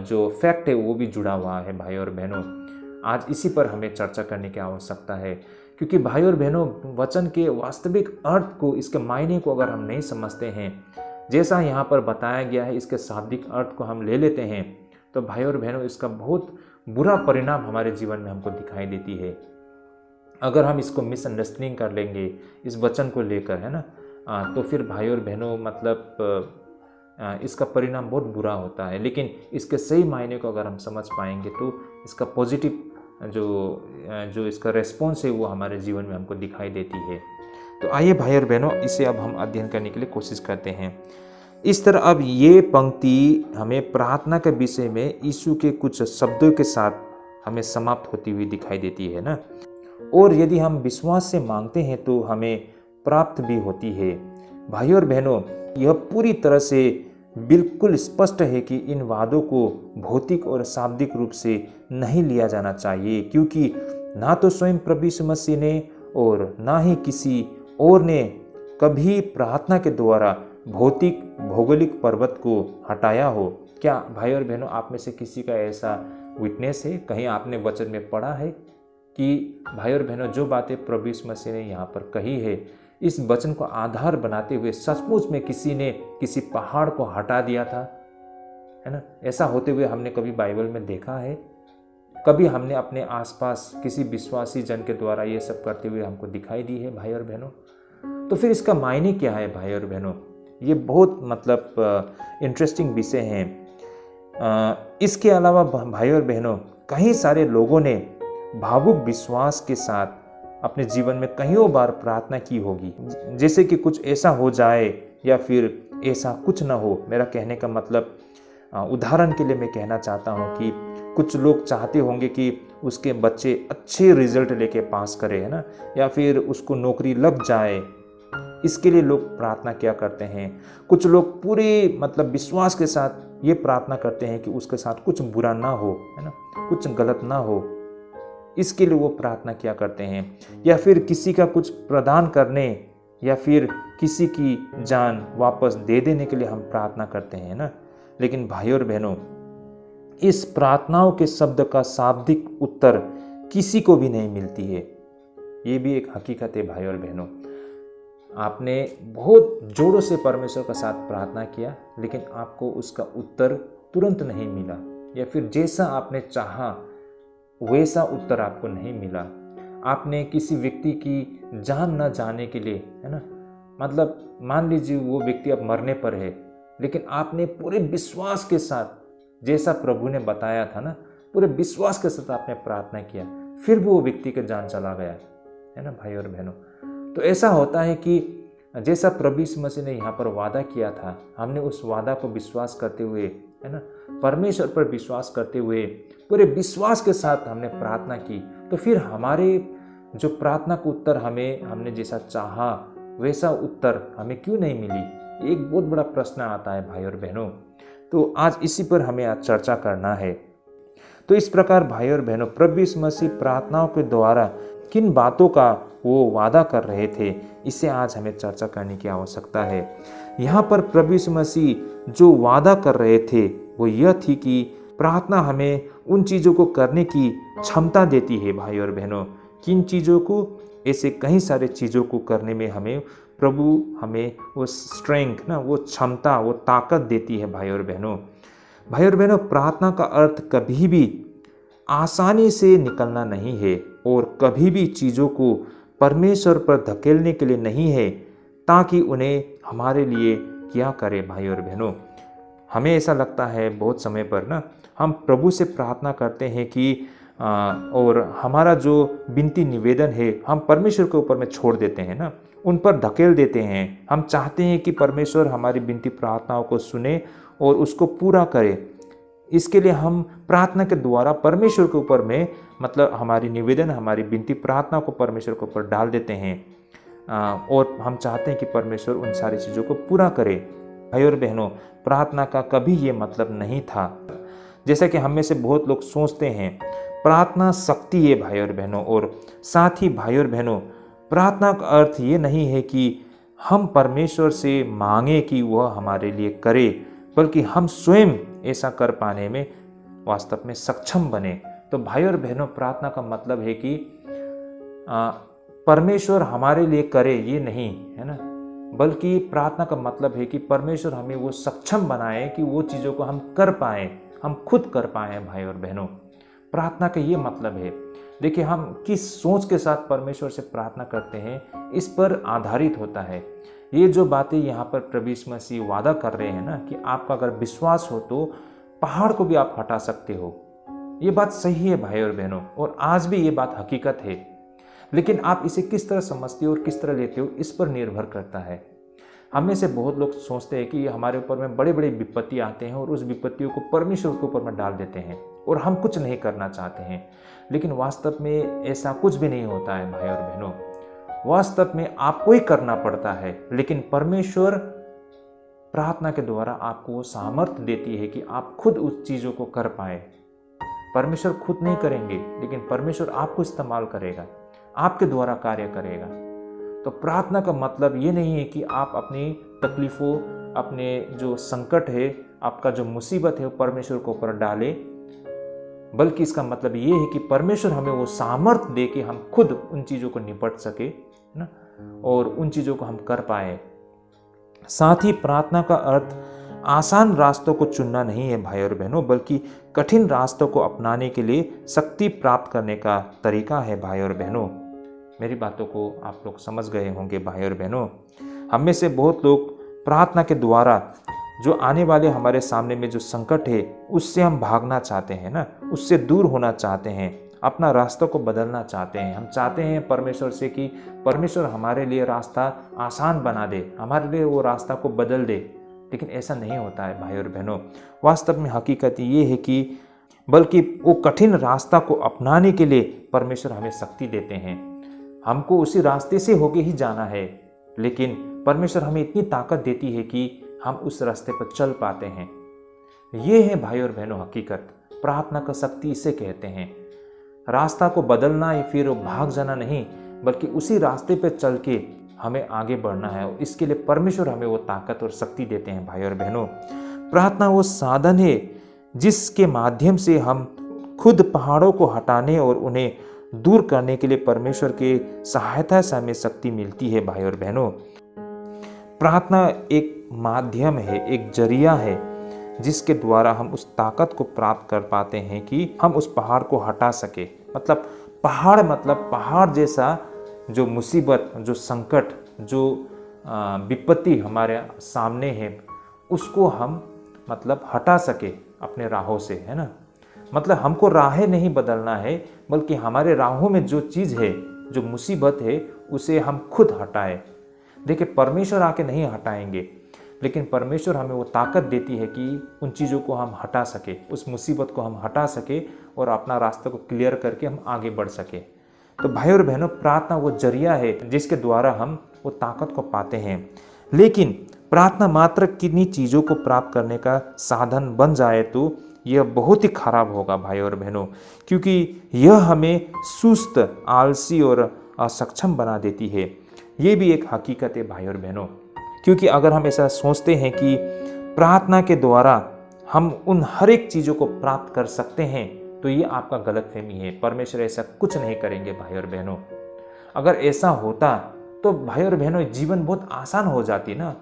जो फैक्ट है वो भी जुड़ा हुआ है भाई और बहनों। आज इसी पर हमें चर्चा करने की आवश्यकता है, क्योंकि भाई और बहनों, वचन के वास्तविक अर्थ को, इसके मायने को अगर हम नहीं समझते हैं, जैसा यहाँ पर बताया गया है, इसके शाब्दिक अर्थ को हम ले लेते हैं, तो भाई और बहनों इसका बहुत बुरा परिणाम हमारे जीवन में हमको दिखाई देती है। अगर हम इसको मिसअंडरस्टैंडिंग कर लेंगे इस वचन को लेकर, है ना, तो फिर भाई और बहनों मतलब इसका परिणाम बहुत बुरा होता है। लेकिन इसके सही मायने को अगर हम समझ पाएंगे तो इसका पॉजिटिव जो इसका रेस्पॉन्स है वो हमारे जीवन में हमको दिखाई देती है। तो आइए भाई और बहनों, इसे अब हम अध्ययन करने के लिए कोशिश करते हैं। इस तरह अब ये पंक्ति हमें प्रार्थना के विषय में यीशु के कुछ शब्दों के साथ हमें समाप्त होती हुई दिखाई देती है ना। और यदि हम विश्वास से मांगते हैं तो हमें प्राप्त भी होती है। भाई और बहनों, यह पूरी तरह से बिल्कुल स्पष्ट है कि इन वादों को भौतिक और शाब्दिक रूप से नहीं लिया जाना चाहिए, क्योंकि ना तो स्वयं प्रभु यीशु मसीह ने और ना ही किसी और ने कभी प्रार्थना के द्वारा भौतिक भौगोलिक पर्वत को हटाया हो। क्या भाई और बहनों, आप में से किसी का ऐसा विटनेस है? कहीं आपने वचन में पढ़ा है कि भाई और बहनों, जो बातें प्रभु यीशु मसीह ने यहाँ पर कही है, इस वचन को आधार बनाते हुए सचमुच में किसी ने किसी पहाड़ को हटा दिया था, है ना? ऐसा होते हुए हमने कभी बाइबल में देखा है? कभी हमने अपने आसपास किसी विश्वासी जन के द्वारा ये सब करते हुए हमको दिखाई दी है भाई और बहनों? तो फिर इसका मायने क्या है भाई और बहनों? ये बहुत मतलब इंटरेस्टिंग विषय है। इसके अलावा भाई और बहनों, कई सारे लोगों ने भावुक विश्वास के साथ अपने जीवन में कईयों बार प्रार्थना की होगी, जैसे कि कुछ ऐसा हो जाए या फिर ऐसा कुछ ना हो। मेरा कहने का मतलब, उदाहरण के लिए मैं कहना चाहता हूँ कि कुछ लोग चाहते होंगे कि उसके बच्चे अच्छे रिजल्ट लेके पास करे, है ना, या फिर उसको नौकरी लग जाए। इसके लिए लोग प्रार्थना क्या करते हैं। कुछ लोग पूरे मतलब विश्वास के साथ ये प्रार्थना करते हैं कि उसके साथ कुछ बुरा ना हो, है ना, कुछ गलत ना हो। इसके लिए वो प्रार्थना क्या करते हैं। या फिर किसी का कुछ प्रदान करने या फिर किसी की जान वापस दे देने के लिए हम प्रार्थना करते हैं ना। लेकिन भाई और बहनों, इस प्रार्थनाओं के शब्द का शाब्दिक उत्तर किसी को भी नहीं मिलती है। ये भी एक हकीकत है भाई और बहनों। आपने बहुत जोरों से परमेश्वर के साथ प्रार्थना किया, लेकिन आपको उसका उत्तर तुरंत नहीं मिला, या फिर जैसा आपने चाहा वैसा उत्तर आपको नहीं मिला। आपने किसी व्यक्ति की जान न जाने के लिए, है ना, मतलब मान लीजिए वो व्यक्ति अब मरने पर है, लेकिन आपने पूरे विश्वास के साथ, जैसा प्रभु ने बताया था ना, पूरे विश्वास के साथ आपने प्रार्थना किया, फिर भी वो व्यक्ति का जान चला गया, है ना भाई और बहनों। तो ऐसा होता है कि जैसा प्रभु यीशु मसीह ने यहाँ पर वादा किया था, हमने उस वादा को विश्वास करते हुए, है ना, परमेश्वर पर विश्वास करते हुए पूरे विश्वास के साथ हमने प्रार्थना की, तो फिर हमारे जो प्रार्थना का उत्तर हमने जैसा चाहा वैसा उत्तर हमें क्यों नहीं मिली? एक बहुत बड़ा प्रश्न आता है भाई और बहनों। तो आज इसी पर हमें आज चर्चा करना है। तो इस प्रकार भाई और बहनों, प्रभु यीशु मसीह प्रार्थनाओं के द्वारा किन बातों का वो वादा कर रहे थे, इसे आज हमें चर्चा करने की आवश्यकता है। यहाँ पर प्रभु यीशु मसीह जो वादा कर रहे थे वो यह थी कि प्रार्थना हमें उन चीज़ों को करने की क्षमता देती है भाई और बहनों। किन चीज़ों को? ऐसे कई सारे चीज़ों को करने में प्रभु हमें वो स्ट्रेंथ ना, वो क्षमता, वो ताकत देती है भाई और बहनों। भाई और बहनों, प्रार्थना का अर्थ कभी भी आसानी से निकलना नहीं है और कभी भी चीज़ों को परमेश्वर पर धकेलने के लिए नहीं है ताकि उन्हें हमारे लिए क्या करे भाई और बहनों। हमें ऐसा लगता है बहुत समय पर ना, हम प्रभु से प्रार्थना करते हैं कि और हमारा जो विनती निवेदन है हम परमेश्वर के ऊपर में छोड़ देते हैं ना, उन पर धकेल देते हैं। हम चाहते हैं कि परमेश्वर हमारी विनती प्रार्थनाओं को सुने और उसको पूरा करे। इसके लिए हम प्रार्थना के द्वारा परमेश्वर के ऊपर में मतलब हमारी निवेदन, हमारी विनती प्रार्थना को परमेश्वर के ऊपर डाल देते हैं और हम चाहते हैं कि परमेश्वर उन सारी चीज़ों को पूरा करे। भाई और बहनों, प्रार्थना का कभी ये मतलब नहीं था जैसा कि हम में से बहुत लोग सोचते हैं प्रार्थना शक्ति है भाई और बहनों। और साथ ही भाई और बहनों, प्रार्थना का अर्थ ये नहीं है कि हम परमेश्वर से मांगे कि वह हमारे लिए करे, बल्कि हम स्वयं ऐसा कर पाने में वास्तव में सक्षम बने। तो भाई और बहनों, प्रार्थना का मतलब है कि परमेश्वर हमारे लिए करे ये नहीं है ना, बल्कि प्रार्थना का मतलब है कि परमेश्वर हमें वो सक्षम बनाए कि वो चीज़ों को हम कर पाए, हम खुद कर पाए। भाई और बहनों, प्रार्थना का ये मतलब है। देखिए, हम किस सोच के साथ परमेश्वर से प्रार्थना करते हैं इस पर आधारित होता है। ये जो बातें यहाँ पर प्रभु यीशु मसीह वादा कर रहे हैं ना कि आपका अगर विश्वास हो तो पहाड़ को भी आप हटा सकते हो, ये बात सही है भाई और बहनों, और आज भी ये बात हकीकत है। लेकिन आप इसे किस तरह समझते हो और किस तरह लेते हो, इस पर निर्भर करता है। हम में से बहुत लोग सोचते हैं कि हमारे ऊपर में बड़े बड़े विपत्ति आते हैं और उस विपत्तियों को परमेश्वर के ऊपर में डाल देते हैं और हम कुछ नहीं करना चाहते हैं। लेकिन वास्तव में ऐसा कुछ भी नहीं होता है भाई और बहनों। वास्तव में आपको ही करना पड़ता है, लेकिन परमेश्वर प्रार्थना के द्वारा आपको वो सामर्थ्य देती है कि आप खुद उस चीज़ों को कर पाए। परमेश्वर खुद नहीं करेंगे, लेकिन परमेश्वर आपको इस्तेमाल करेगा, आपके द्वारा कार्य करेगा। तो प्रार्थना का मतलब ये नहीं है कि आप अपनी तकलीफ़ों, अपने जो संकट है, आपका जो मुसीबत है वो परमेश्वर के ऊपर डालें, बल्कि इसका मतलब ये है कि परमेश्वर हमें वो सामर्थ्य दे कि हम खुद उन चीज़ों को निपट सके ना, और उन चीज़ों को हम कर पाए। साथ ही प्रार्थना का अर्थ आसान रास्तों को चुनना नहीं है भाई और बहनों, बल्कि कठिन रास्तों को अपनाने के लिए शक्ति प्राप्त करने का तरीका है भाई और बहनों। मेरी बातों को आप लोग समझ गए होंगे भाई और बहनों। हम में से बहुत लोग प्रार्थना के द्वारा जो आने वाले हमारे सामने में जो संकट है उससे हम भागना चाहते हैं ना, उससे दूर होना चाहते हैं, अपना रास्ता को बदलना चाहते हैं। हम चाहते हैं परमेश्वर से कि परमेश्वर हमारे लिए रास्ता आसान बना दे, हमारे लिए वो रास्ता को बदल दे। लेकिन ऐसा नहीं होता है भाई और बहनों। वास्तव में हकीकत ये है कि बल्कि वो कठिन रास्ता को अपनाने के लिए परमेश्वर हमें शक्ति देते हैं। हमको उसी रास्ते से होके ही जाना है, लेकिन परमेश्वर हमें इतनी ताकत देती है कि हम उस रास्ते पर चल पाते हैं। ये है भाई और बहनों हकीकत। प्रार्थना का शक्ति इसे कहते हैं। रास्ता को बदलना या फिर भाग जाना नहीं, बल्कि उसी रास्ते पर चल के हमें आगे बढ़ना है, और इसके लिए परमेश्वर हमें वो ताकत और शक्ति देते हैं भाई और बहनों। प्रार्थना वो साधन है जिसके माध्यम से हम खुद पहाड़ों को हटाने और उन्हें दूर करने के लिए परमेश्वर के सहायता से हमें शक्ति मिलती है भाई और बहनों। प्रार्थना एक माध्यम है, एक जरिया है जिसके द्वारा हम उस ताकत को प्राप्त कर पाते हैं कि हम उस पहाड़ को हटा सके। मतलब पहाड़ जैसा जो मुसीबत, जो संकट, जो विपत्ति हमारे सामने है, उसको हम हटा सके अपने राहों से, है ना। मतलब हमको राहें नहीं बदलना है, बल्कि हमारे राहों में जो चीज़ है, जो मुसीबत है, उसे हम खुद हटाएं। देखिए, परमेश्वर आके नहीं हटाएंगे, लेकिन परमेश्वर हमें वो ताकत देती है कि उन चीज़ों को हम हटा सके, उस मुसीबत को हम हटा सके और अपना रास्ते को क्लियर करके हम आगे बढ़ सके। तो भाई और बहनों, प्रार्थना वो जरिया है जिसके द्वारा हम वो ताकत को पाते हैं। लेकिन प्रार्थना मात्र किन्हीं चीज़ों को प्राप्त करने का साधन बन जाए तो यह बहुत ही खराब होगा भाई और बहनों, क्योंकि यह हमें सुस्त, आलसी और असक्षम बना देती है। ये भी एक हकीकत है भाई और बहनों, क्योंकि अगर हम ऐसा सोचते हैं कि प्रार्थना के द्वारा हम उन हर एक चीज़ों को प्राप्त कर सकते हैं, तो ये आपका गलतफहमी है। परमेश्वर ऐसा कुछ नहीं करेंगे भाई और बहनों। अगर ऐसा होता तो भाई और बहनों जीवन बहुत आसान हो जाती ना।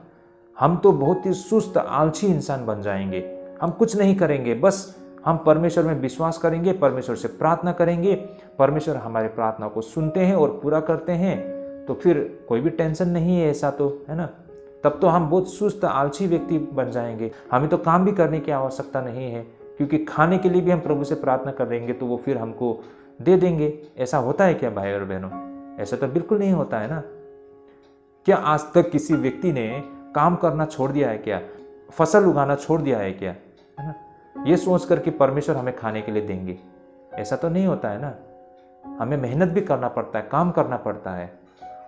हम तो बहुत ही सुस्त, आलसी इंसान बन जाएंगे। हम कुछ नहीं करेंगे, बस हम परमेश्वर में विश्वास करेंगे, परमेश्वर से प्रार्थना करेंगे, परमेश्वर हमारे प्रार्थना को सुनते हैं और पूरा करते हैं, तो फिर कोई भी टेंशन नहीं है, ऐसा तो है ना। तब तो हम बहुत सुस्त, आलसी व्यक्ति बन जाएंगे। हमें तो काम भी करने की आवश्यकता नहीं है, क्योंकि खाने के लिए भी हम प्रभु से प्रार्थना कर देंगे तो वो फिर हमको दे देंगे। ऐसा होता है क्या भाई और बहनों? ऐसा तो बिल्कुल नहीं होता है ना। क्या आज तक किसी व्यक्ति ने काम करना छोड़ दिया है क्या? फसल उगाना छोड़ दिया है क्या? है ना, ये सोच कर कि परमेश्वर हमें खाने के लिए देंगे, ऐसा तो नहीं होता है ना। हमें मेहनत भी करना पड़ता है, काम करना पड़ता है।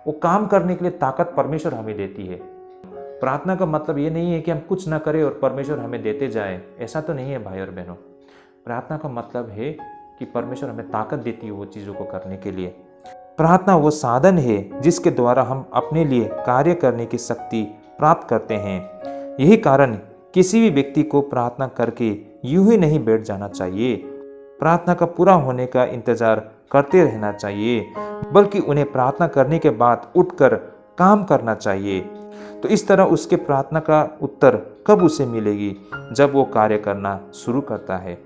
वो काम करने के लिए ताकत परमेश्वर हमें देती है। प्रार्थना का मतलब ये नहीं है कि हम कुछ ना करें और परमेश्वर हमें देते जाए, ऐसा तो नहीं है भाई और बहनों। प्रार्थना का मतलब है कि परमेश्वर हमें ताकत देती है वो चीज़ों को करने के लिए। प्रार्थना वो साधन है जिसके द्वारा हम अपने लिए कार्य करने की शक्ति प्राप्त करते हैं। यही कारण किसी भी व्यक्ति को प्रार्थना करके यूं ही नहीं बैठ जाना चाहिए। प्रार्थना का पूरा होने का इंतजार करते रहना चाहिए, बल्कि उन्हें प्रार्थना करने के बाद उठकर काम करना चाहिए। तो इस तरह उसके प्रार्थना का उत्तर कब उसे मिलेगी? जब वो कार्य करना शुरू करता है।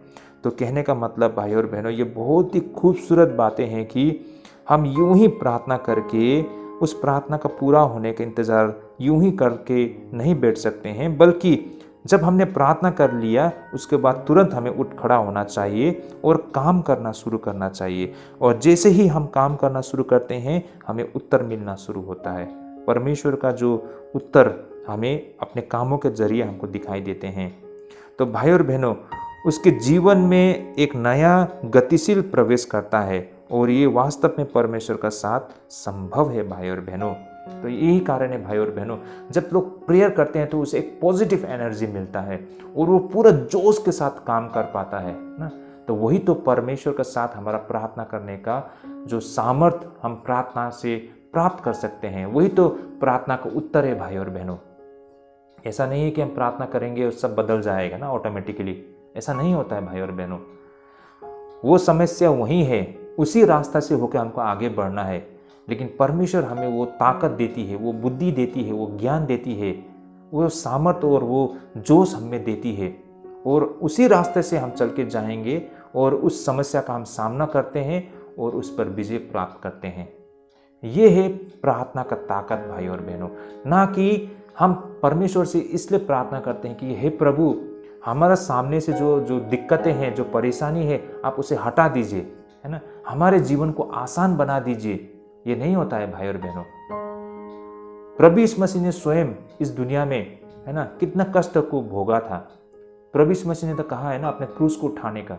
तो कहने का मतलब भाई और बहनों, ये बहुत ही खूबसूरत बातें हैं कि हम यूं ही प्रार्थना करके उस प्रार्थना का पूरा होने का इंतज़ार यूं ही करके नहीं बैठ सकते हैं, बल्कि जब हमने प्रार्थना कर लिया उसके बाद तुरंत हमें उठ खड़ा होना चाहिए और काम करना शुरू करना चाहिए। और जैसे ही हम काम करना शुरू करते हैं हमें उत्तर मिलना शुरू होता है। परमेश्वर का जो उत्तर हमें अपने कामों के जरिए हमको दिखाई देते हैं। तो भाई और बहनों, उसके जीवन में एक नया गतिशील प्रवेश करता है और ये वास्तव में परमेश्वर का साथ संभव है भाई और बहनों। तो यही कारण है भाई और बहनों, जब लोग प्रेयर करते हैं तो उसे एक पॉजिटिव एनर्जी मिलता है और वो पूरा जोश के साथ काम कर पाता है ना। तो वही तो परमेश्वर के साथ हमारा प्रार्थना करने का जो सामर्थ्य हम प्रार्थना से प्राप्त कर सकते हैं, वही तो प्रार्थना का उत्तर है भाई और बहनों। ऐसा नहीं है कि हम प्रार्थना करेंगे और सब बदल जाएगा ना ऑटोमेटिकली, ऐसा नहीं होता है भाई और बहनों। वो समस्या वही है, उसी रास्ता से होकर हमको आगे बढ़ना है, लेकिन परमेश्वर हमें वो ताकत देती है, वो बुद्धि देती है, वो ज्ञान देती है, वो सामर्थ्य और वो जोश हमें देती है, और उसी रास्ते से हम चल के जाएंगे और उस समस्या का हम सामना करते हैं और उस पर विजय प्राप्त करते हैं। ये है प्रार्थना का ताकत भाई और बहनों। ना कि हम परमेश्वर से इसलिए प्रार्थना करते हैं कि हे प्रभु, हमारा सामने से जो दिक्कतें हैं, जो परेशानी है, आप उसे हटा दीजिए, है ना, हमारे जीवन को आसान बना दीजिए। ये नहीं होता है भाई और बहनों। प्रभु यीशु मसीह ने स्वयं इस दुनिया में, है ना, कितना कष्ट को भोगा था। प्रभु यीशु मसीह ने तो कहा है ना, अपने क्रूस को उठाने का,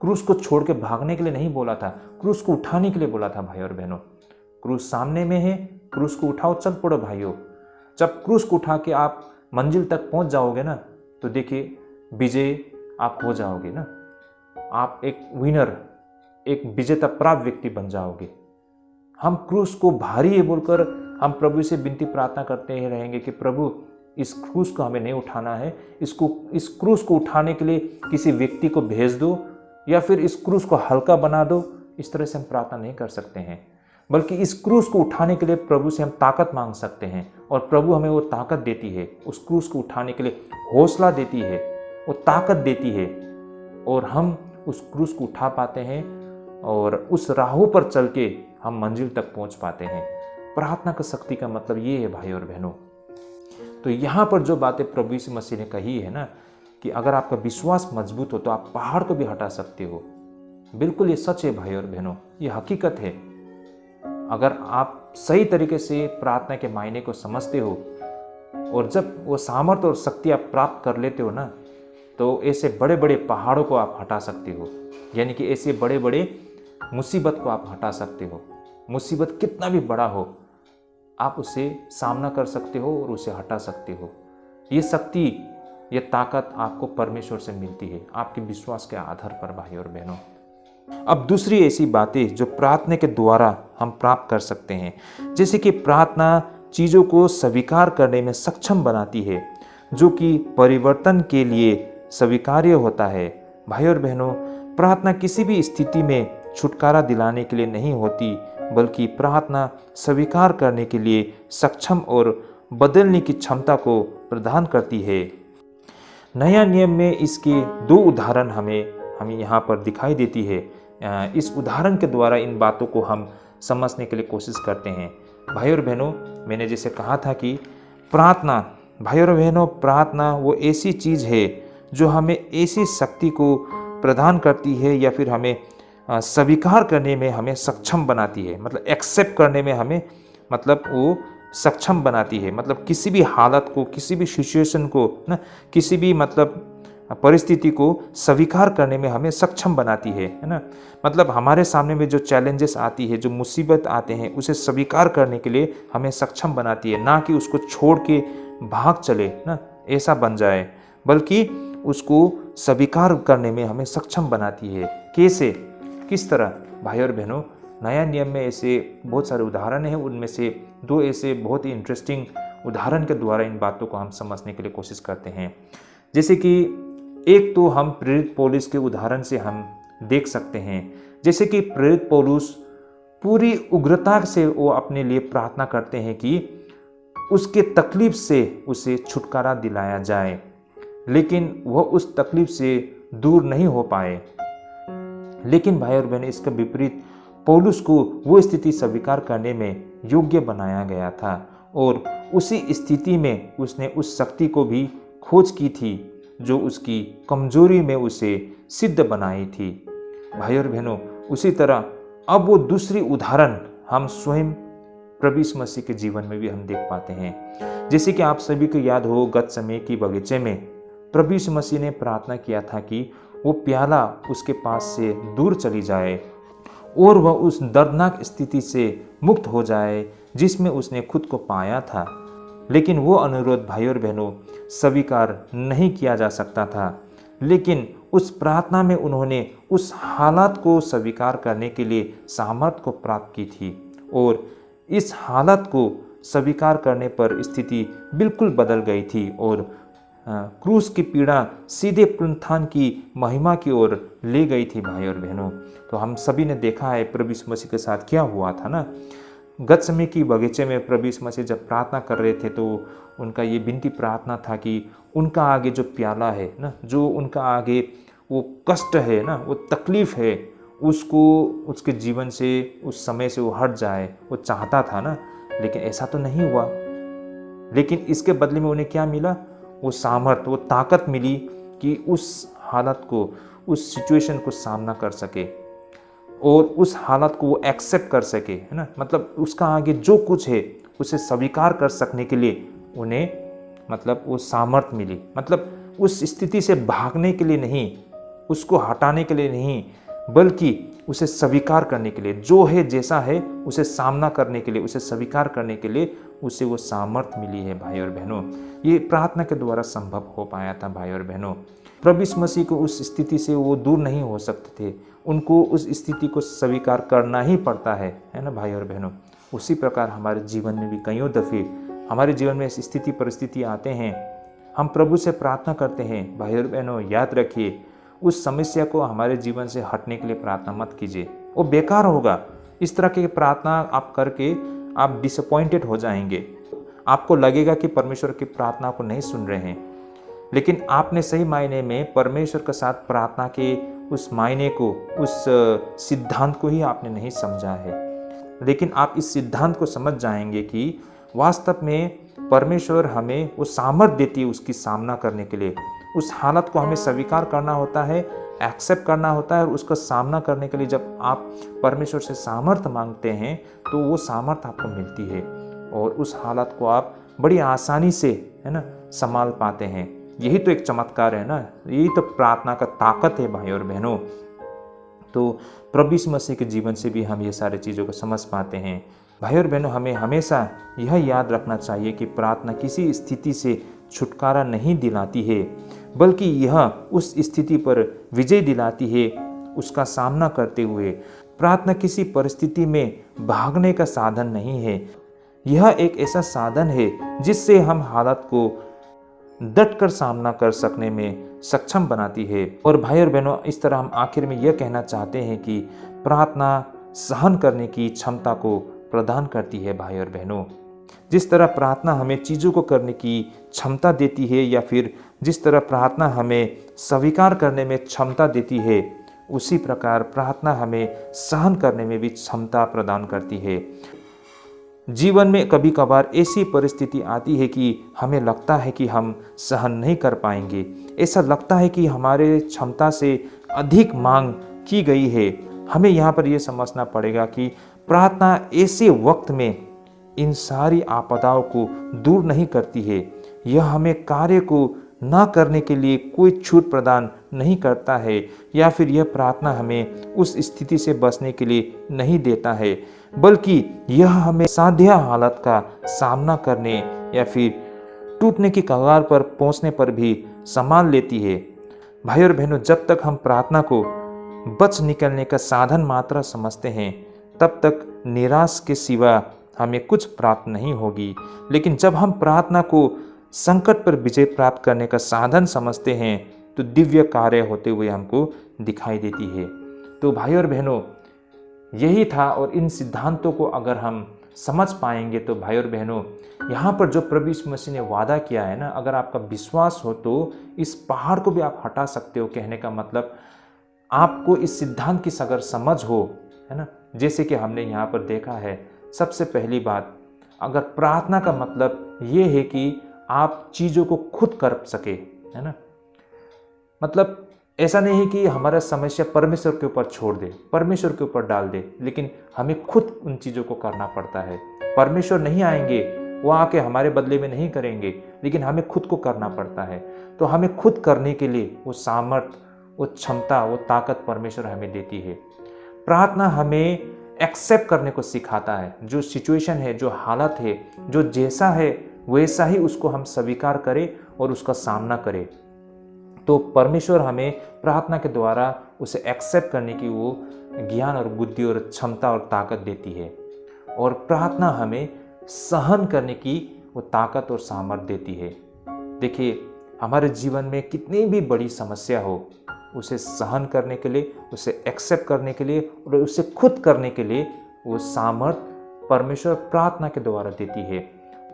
क्रूस को छोड़ के भागने के लिए नहीं बोला था, क्रूस को उठाने के लिए बोला था भाई और बहनों। क्रूस सामने में है, क्रूस को उठाओ, चल पड़ो भाइयों। जब क्रूस को उठा के आप मंजिल तक पहुंच जाओगे ना, तो देखिए विजय आप हो जाओगे ना, आप एक विनर, एक विजेता प्राप्त व्यक्ति बन जाओगे। हम क्रूस को भारी है बोलकर हम प्रभु से विनती प्रार्थना करते ही रहेंगे कि प्रभु इस क्रूस को हमें नहीं उठाना है, इस क्रूस को उठाने के लिए किसी व्यक्ति को भेज दो या फिर इस क्रूस को हल्का बना दो। इस तरह से हम प्रार्थना नहीं कर सकते हैं, बल्कि इस क्रूस को उठाने के लिए प्रभु से हम ताकत मांग सकते हैं और प्रभु हमें वो ताकत देती है, उस क्रूस को उठाने के लिए हौसला देती है, वो ताकत देती है और हम उस क्रूस को उठा पाते हैं और उस राहों पर चल के हम मंजिल तक पहुंच पाते हैं। प्रार्थना का शक्ति का मतलब ये है भाई और बहनों। तो यहाँ पर जो बातें प्रभु यीशु मसीह ने कही है ना, कि अगर आपका विश्वास मजबूत हो तो आप पहाड़ को भी हटा सकते हो, बिल्कुल ये सच है भाई और बहनों, ये हकीकत है। अगर आप सही तरीके से प्रार्थना के मायने को समझते हो और जब वो सामर्थ्य और शक्ति आप प्राप्त कर लेते हो ना, तो ऐसे बड़े बड़े पहाड़ों को आप हटा सकते हो, यानी कि ऐसे बड़े बड़े मुसीबत को आप हटा सकते हो। मुसीबत कितना भी बड़ा हो, आप उसे सामना कर सकते हो और उसे हटा सकते हो। ये शक्ति, ये ताकत आपको परमेश्वर से मिलती है, आपके विश्वास के आधार पर भाई और बहनों। अब दूसरी ऐसी बातें जो प्रार्थना के द्वारा हम प्राप्त कर सकते हैं, जैसे कि प्रार्थना चीज़ों को स्वीकार करने में सक्षम बनाती है, जो कि परिवर्तन के लिए स्वीकार्य होता है। भाई और बहनों, प्रार्थना किसी भी स्थिति में छुटकारा दिलाने के लिए नहीं होती, बल्कि प्रार्थना स्वीकार करने के लिए सक्षम और बदलने की क्षमता को प्रदान करती है। नया नियम में इसके दो उदाहरण हमें यहाँ पर दिखाई देती है। इस उदाहरण के द्वारा इन बातों को हम समझने के लिए कोशिश करते हैं। भाई और बहनों, मैंने जैसे कहा था कि प्रार्थना, भाई और बहनों, प्रार्थना वो ऐसी चीज़ है जो हमें ऐसी शक्ति को प्रदान करती है या फिर हमें स्वीकार करने में हमें सक्षम बनाती है, मतलब एक्सेप्ट करने में हमें मतलब वो सक्षम बनाती है। मतलब किसी भी हालत को, किसी भी सिचुएशन को ना, किसी भी मतलब परिस्थिति को स्वीकार करने में हमें सक्षम बनाती है ना। मतलब हमारे सामने में जो चैलेंजेस आती है, जो मुसीबत आते हैं, उसे स्वीकार करने के लिए हमें सक्षम बनाती है। ना कि उसको छोड़ के भाग चले ना, ऐसा बन जाए, बल्कि उसको स्वीकार करने में हमें सक्षम बनाती है। कैसे, किस तरह? भाई और बहनों, नया नियम में ऐसे बहुत सारे उदाहरण हैं, उनमें से 2 ऐसे बहुत ही इंटरेस्टिंग उदाहरण के द्वारा इन बातों को हम समझने के लिए कोशिश करते हैं। जैसे कि एक तो हम प्रेरित पौलुस के उदाहरण से हम देख सकते हैं। जैसे कि प्रेरित पौलुस पूरी उग्रता से वो अपने लिए प्रार्थना करते हैं कि उसके तकलीफ से उसे छुटकारा दिलाया जाए, लेकिन वह उस तकलीफ से दूर नहीं हो पाए। लेकिन भाई और बहन, इसका विपरीत पौलुस को वो स्थिति स्वीकार करने में योग्य बनाया गया था और उसी स्थिति में उसने उस शक्ति को भी खोज की थी जो उसकी कमजोरी में उसे सिद्ध बनाई थी। भाई और बहनों, उसी तरह अब वो दूसरी उदाहरण हम स्वयं प्रभु यीशु मसीह के जीवन में भी हम देख पाते हैं। जैसे कि आप सभी को याद हो, गतसमनी की बगीचे में प्रभु यीशु मसीह ने प्रार्थना किया था कि वो प्याला उसके पास से दूर चली जाए और वह उस दर्दनाक स्थिति से मुक्त हो जाए जिसमें उसने खुद को पाया था। लेकिन वो अनुरोध भाई और बहनों स्वीकार नहीं किया जा सकता था। लेकिन उस प्रार्थना में उन्होंने उस हालात को स्वीकार करने के लिए सामर्थ को प्राप्त की थी और इस हालत को स्वीकार करने पर स्थिति बिल्कुल बदल गई थी और क्रूस की पीड़ा सीधे पुनरुत्थान की महिमा की ओर ले गई थी। भाई और बहनों, तो हम सभी ने देखा है प्रभु यीशु मसीह के साथ क्या हुआ था ना। गतसमनी की बगीचे में प्रभु यीशु मसीह जब प्रार्थना कर रहे थे तो उनका ये विनती प्रार्थना था कि उनका आगे जो प्याला है ना, जो उनका आगे वो कष्ट है ना, वो तकलीफ है, उसको उसके जीवन से उस समय से वो हट जाए, वो चाहता था ना। लेकिन ऐसा तो नहीं हुआ। लेकिन इसके बदले में उन्हें क्या मिला? वो सामर्थ, वो ताकत मिली कि उस हालत को, उस सिचुएशन को सामना कर सके और उस हालत को वो एक्सेप्ट कर सके, है ना। मतलब उसका आगे जो कुछ है उसे स्वीकार कर सकने के लिए उन्हें मतलब वो सामर्थ मिली। मतलब उस स्थिति से भागने के लिए नहीं, उसको हटाने के लिए नहीं, बल्कि उसे स्वीकार करने के लिए, जो है जैसा है उसे सामना करने के लिए, उसे स्वीकार करने के लिए उसे वो सामर्थ मिली है। भाई और बहनों, ये प्रार्थना के द्वारा संभव हो पाया था। भाई और बहनों, प्रभु यीशु मसीह को उस स्थिति से वो दूर नहीं हो सकते थे, उनको उस स्थिति को स्वीकार करना ही पड़ता है ना भाई और बहनों। उसी प्रकार हमारे जीवन में भी कईयों दफ़े हमारे जीवन में स्थिति परिस्थिति आते हैं, हम प्रभु से प्रार्थना करते हैं। भाई और बहनों, याद रखिए, उस समस्या को हमारे जीवन से हटने के लिए प्रार्थना मत कीजिए, वो बेकार होगा। इस तरह की प्रार्थना आप करके आप डिसअपॉइंटेड हो जाएंगे, आपको लगेगा कि परमेश्वर की प्रार्थना को नहीं सुन रहे हैं। लेकिन आपने सही मायने में परमेश्वर के साथ प्रार्थना के उस मायने को, उस सिद्धांत को ही आपने नहीं समझा है। लेकिन आप इस सिद्धांत को समझ जाएंगे कि वास्तव में परमेश्वर हमें वो सामर्थ्य देती है उसकी सामना करने के लिए। उस हालत को हमें स्वीकार करना होता है, एक्सेप्ट करना होता है और उसका सामना करने के लिए जब आप परमेश्वर से सामर्थ्य मांगते हैं तो वो सामर्थ्य आपको मिलती है और उस हालत को आप बड़ी आसानी से, है ना, संभाल पाते हैं। यही तो एक चमत्कार है ना, यही तो प्रार्थना का ताकत है भाई और बहनों। तो प्रभु यीशु मसीह के जीवन से भी हम ये सारी चीज़ों को समझ पाते हैं। भाई और बहनों, हमें हमेशा यह याद रखना चाहिए कि प्रार्थना किसी स्थिति से छुटकारा नहीं दिलाती है, बल्कि यह उस स्थिति पर विजय दिलाती है उसका सामना करते हुए। प्रार्थना किसी परिस्थिति में भागने का साधन नहीं है, यह एक ऐसा साधन है जिससे हम हालत को डटकर सामना कर सकने में सक्षम बनाती है। और भाई और बहनों, इस तरह हम आखिर में यह कहना चाहते हैं कि प्रार्थना सहन करने की क्षमता को प्रदान करती है। भाई और बहनों, जिस तरह प्रार्थना हमें चीज़ों को करने की क्षमता देती है, या फिर जिस तरह प्रार्थना हमें स्वीकार करने में क्षमता देती है, उसी प्रकार प्रार्थना हमें सहन करने में भी क्षमता प्रदान करती है। जीवन में कभी कभार ऐसी परिस्थिति आती है कि हमें लगता है कि हम सहन नहीं कर पाएंगे, ऐसा लगता है कि हमारे क्षमता से अधिक मांग की गई है। हमें यहाँ पर यह समझना पड़ेगा कि प्रार्थना ऐसे वक्त में इन सारी आपदाओं को दूर नहीं करती है, यह हमें कार्य को ना करने के लिए कोई छूट प्रदान नहीं करता है, या फिर यह प्रार्थना हमें उस स्थिति से बचने के लिए नहीं देता है, बल्कि यह हमें साध्य हालत का सामना करने या फिर टूटने की कगार पर पहुंचने पर भी संभाल लेती है। भाई और बहनों, जब तक हम प्रार्थना को बच निकलने का साधन मात्र समझते हैं, तब तक निराश के सिवा हमें कुछ प्राप्त नहीं होगी। लेकिन जब हम प्रार्थना को संकट पर विजय प्राप्त करने का साधन समझते हैं, तो दिव्य कार्य होते हुए हमको दिखाई देती है। तो भाई और बहनों, यही था। और इन सिद्धांतों को अगर हम समझ पाएंगे तो भाई और बहनों, यहाँ पर जो प्रभु यीशु मसीह ने वादा किया है ना, अगर आपका विश्वास हो तो इस पहाड़ को भी आप हटा सकते हो। कहने का मतलब, आपको इस सिद्धांत की अगर समझ हो, है ना, जैसे कि हमने यहाँ पर देखा है। सबसे पहली बात, अगर प्रार्थना का मतलब ये है कि आप चीज़ों को खुद कर सके, है ना, मतलब ऐसा नहीं है कि हमारा समस्या परमेश्वर के ऊपर छोड़ दे, परमेश्वर के ऊपर डाल दे, लेकिन हमें खुद उन चीज़ों को करना पड़ता है। परमेश्वर नहीं आएंगे, वो आके हमारे बदले में नहीं करेंगे, लेकिन हमें खुद को करना पड़ता है। तो हमें खुद करने के लिए वो सामर्थ्य, वो क्षमता, वो ताकत परमेश्वर हमें देती है। प्रार्थना हमें एक्सेप्ट करने को सिखाता है। जो सिचुएशन है, जो हालत है, जो जैसा है वैसा ही उसको हम स्वीकार करें और उसका सामना करें। तो परमेश्वर हमें प्रार्थना के द्वारा उसे एक्सेप्ट करने की वो ज्ञान और बुद्धि और क्षमता और ताकत देती है। और प्रार्थना हमें सहन करने की वो ताकत और सामर्थ्य देती है। देखिए, हमारे जीवन में कितनी भी बड़ी समस्या हो, उसे सहन करने के लिए, उसे एक्सेप्ट करने के लिए और उसे खुद करने के लिए वो सामर्थ्य परमेश्वर प्रार्थना के द्वारा देती है।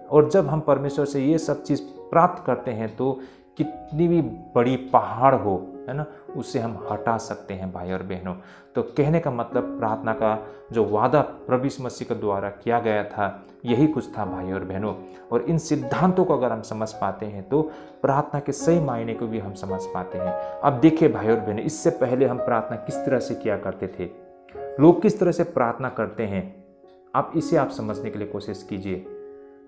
और जब हम परमेश्वर से ये सब चीज़ प्राप्त करते हैं तो कितनी भी बड़ी पहाड़ हो, है ना, उसे हम हटा सकते हैं भाई और बहनों। तो कहने का मतलब, प्रार्थना का जो वादा प्रभु यीशु मसीह के द्वारा किया गया था, यही कुछ था भाई और बहनों। और इन सिद्धांतों को अगर हम समझ पाते हैं तो प्रार्थना के सही मायने को भी हम समझ पाते हैं। अब देखिए भाई और बहनों, इससे पहले हम प्रार्थना किस तरह से किया करते थे, लोग किस तरह से प्रार्थना करते हैं, आप इसे आप समझने के लिए कोशिश कीजिए।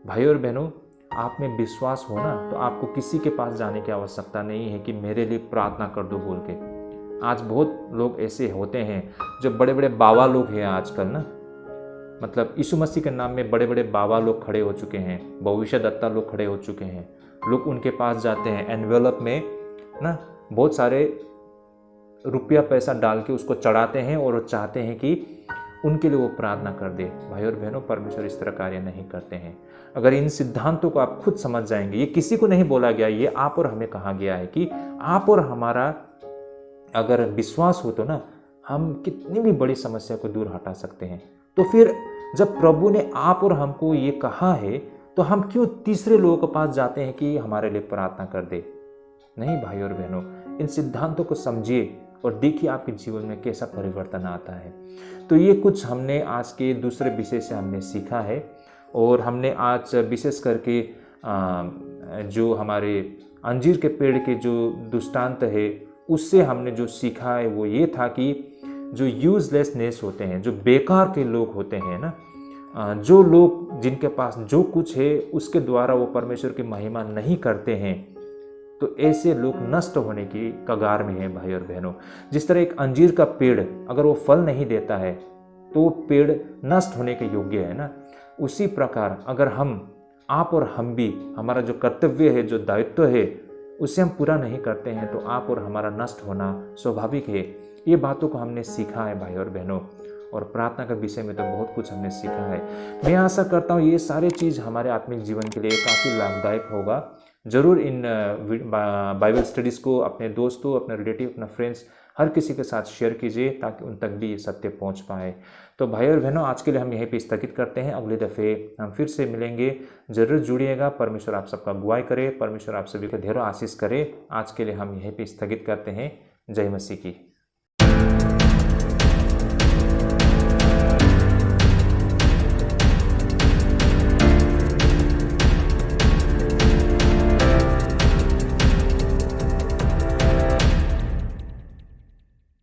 भाई और बहनों, आप में विश्वास हो ना, तो आपको किसी के पास जाने की आवश्यकता नहीं है कि मेरे लिए प्रार्थना कर दो बोल के। आज बहुत लोग ऐसे होते हैं जो बड़े बड़े बाबा लोग हैं आजकल ना, मतलब यीशु मसीह के नाम में बड़े बड़े बाबा लोग खड़े हो चुके हैं, भविष्यद्वक्ता लोग खड़े हो चुके हैं। लोग उनके पास जाते हैं, एनवेलप में ना बहुत सारे रुपया पैसा डाल के उसको चढ़ाते हैं और वो चाहते हैं कि उनके लिए वो प्रार्थना कर दे। भाई और बहनों, परमेश्वर इस तरह कार्य नहीं करते हैं। अगर इन सिद्धांतों को आप खुद समझ जाएंगे, ये किसी को नहीं बोला गया, ये आप और हमें कहा गया है कि आप और हमारा अगर विश्वास हो तो ना, हम कितनी भी बड़ी समस्या को दूर हटा सकते हैं। तो फिर जब प्रभु ने आप और हमको ये कहा है, तो हम क्यों तीसरे लोगों के पास जाते हैं कि हमारे लिए प्रार्थना कर दे? नहीं भाई और बहनों, इन सिद्धांतों को समझिए और देखिए आपके जीवन में कैसा परिवर्तन आता है। तो ये कुछ हमने आज के दूसरे विषय से हमने सीखा है। और हमने आज विशेष करके जो हमारे अंजीर के पेड़ के जो दृष्टांत है, उससे हमने जो सीखा है वो ये था कि जो यूजलेसनेस होते हैं, जो बेकार के लोग होते हैं ना, जो लोग जिनके पास जो कुछ है उसके द्वारा वो परमेश्वर की महिमा नहीं करते हैं, तो ऐसे लोग नष्ट होने की कगार में हैं भाई और बहनों। जिस तरह एक अंजीर का पेड़ अगर वो फल नहीं देता है तो वो पेड़ नष्ट होने के योग्य है ना, उसी प्रकार अगर आप और हम भी हमारा जो कर्तव्य है, जो दायित्व है, उसे हम पूरा नहीं करते हैं तो आप और हमारा नष्ट होना स्वाभाविक है। ये बातों को हमने सीखा है भाई और बहनों। और प्रार्थना के विषय में तो बहुत कुछ हमने सीखा है। मैं आशा करता हूँ ये सारे चीज़ हमारे आत्मिक जीवन के लिए काफ़ी लाभदायक होगा। ज़रूर इन बाइबल स्टडीज़ को अपने दोस्तों, अपने रिलेटिव, अपने फ्रेंड्स, हर किसी के साथ शेयर कीजिए ताकि उन तक भी ये सत्य पहुंच पाए। तो भाई और बहनों, आज के लिए हम यहीं पे स्थगित करते हैं। अगले दफ़े हम फिर से मिलेंगे, ज़रूर जुड़िएगा। परमेश्वर आप सबका अगुवाई करे, परमेश्वर आप सभी को ढेरों आशीष करे। आज के लिए हम यहीं पे स्थगित करते हैं। जय मसीह की।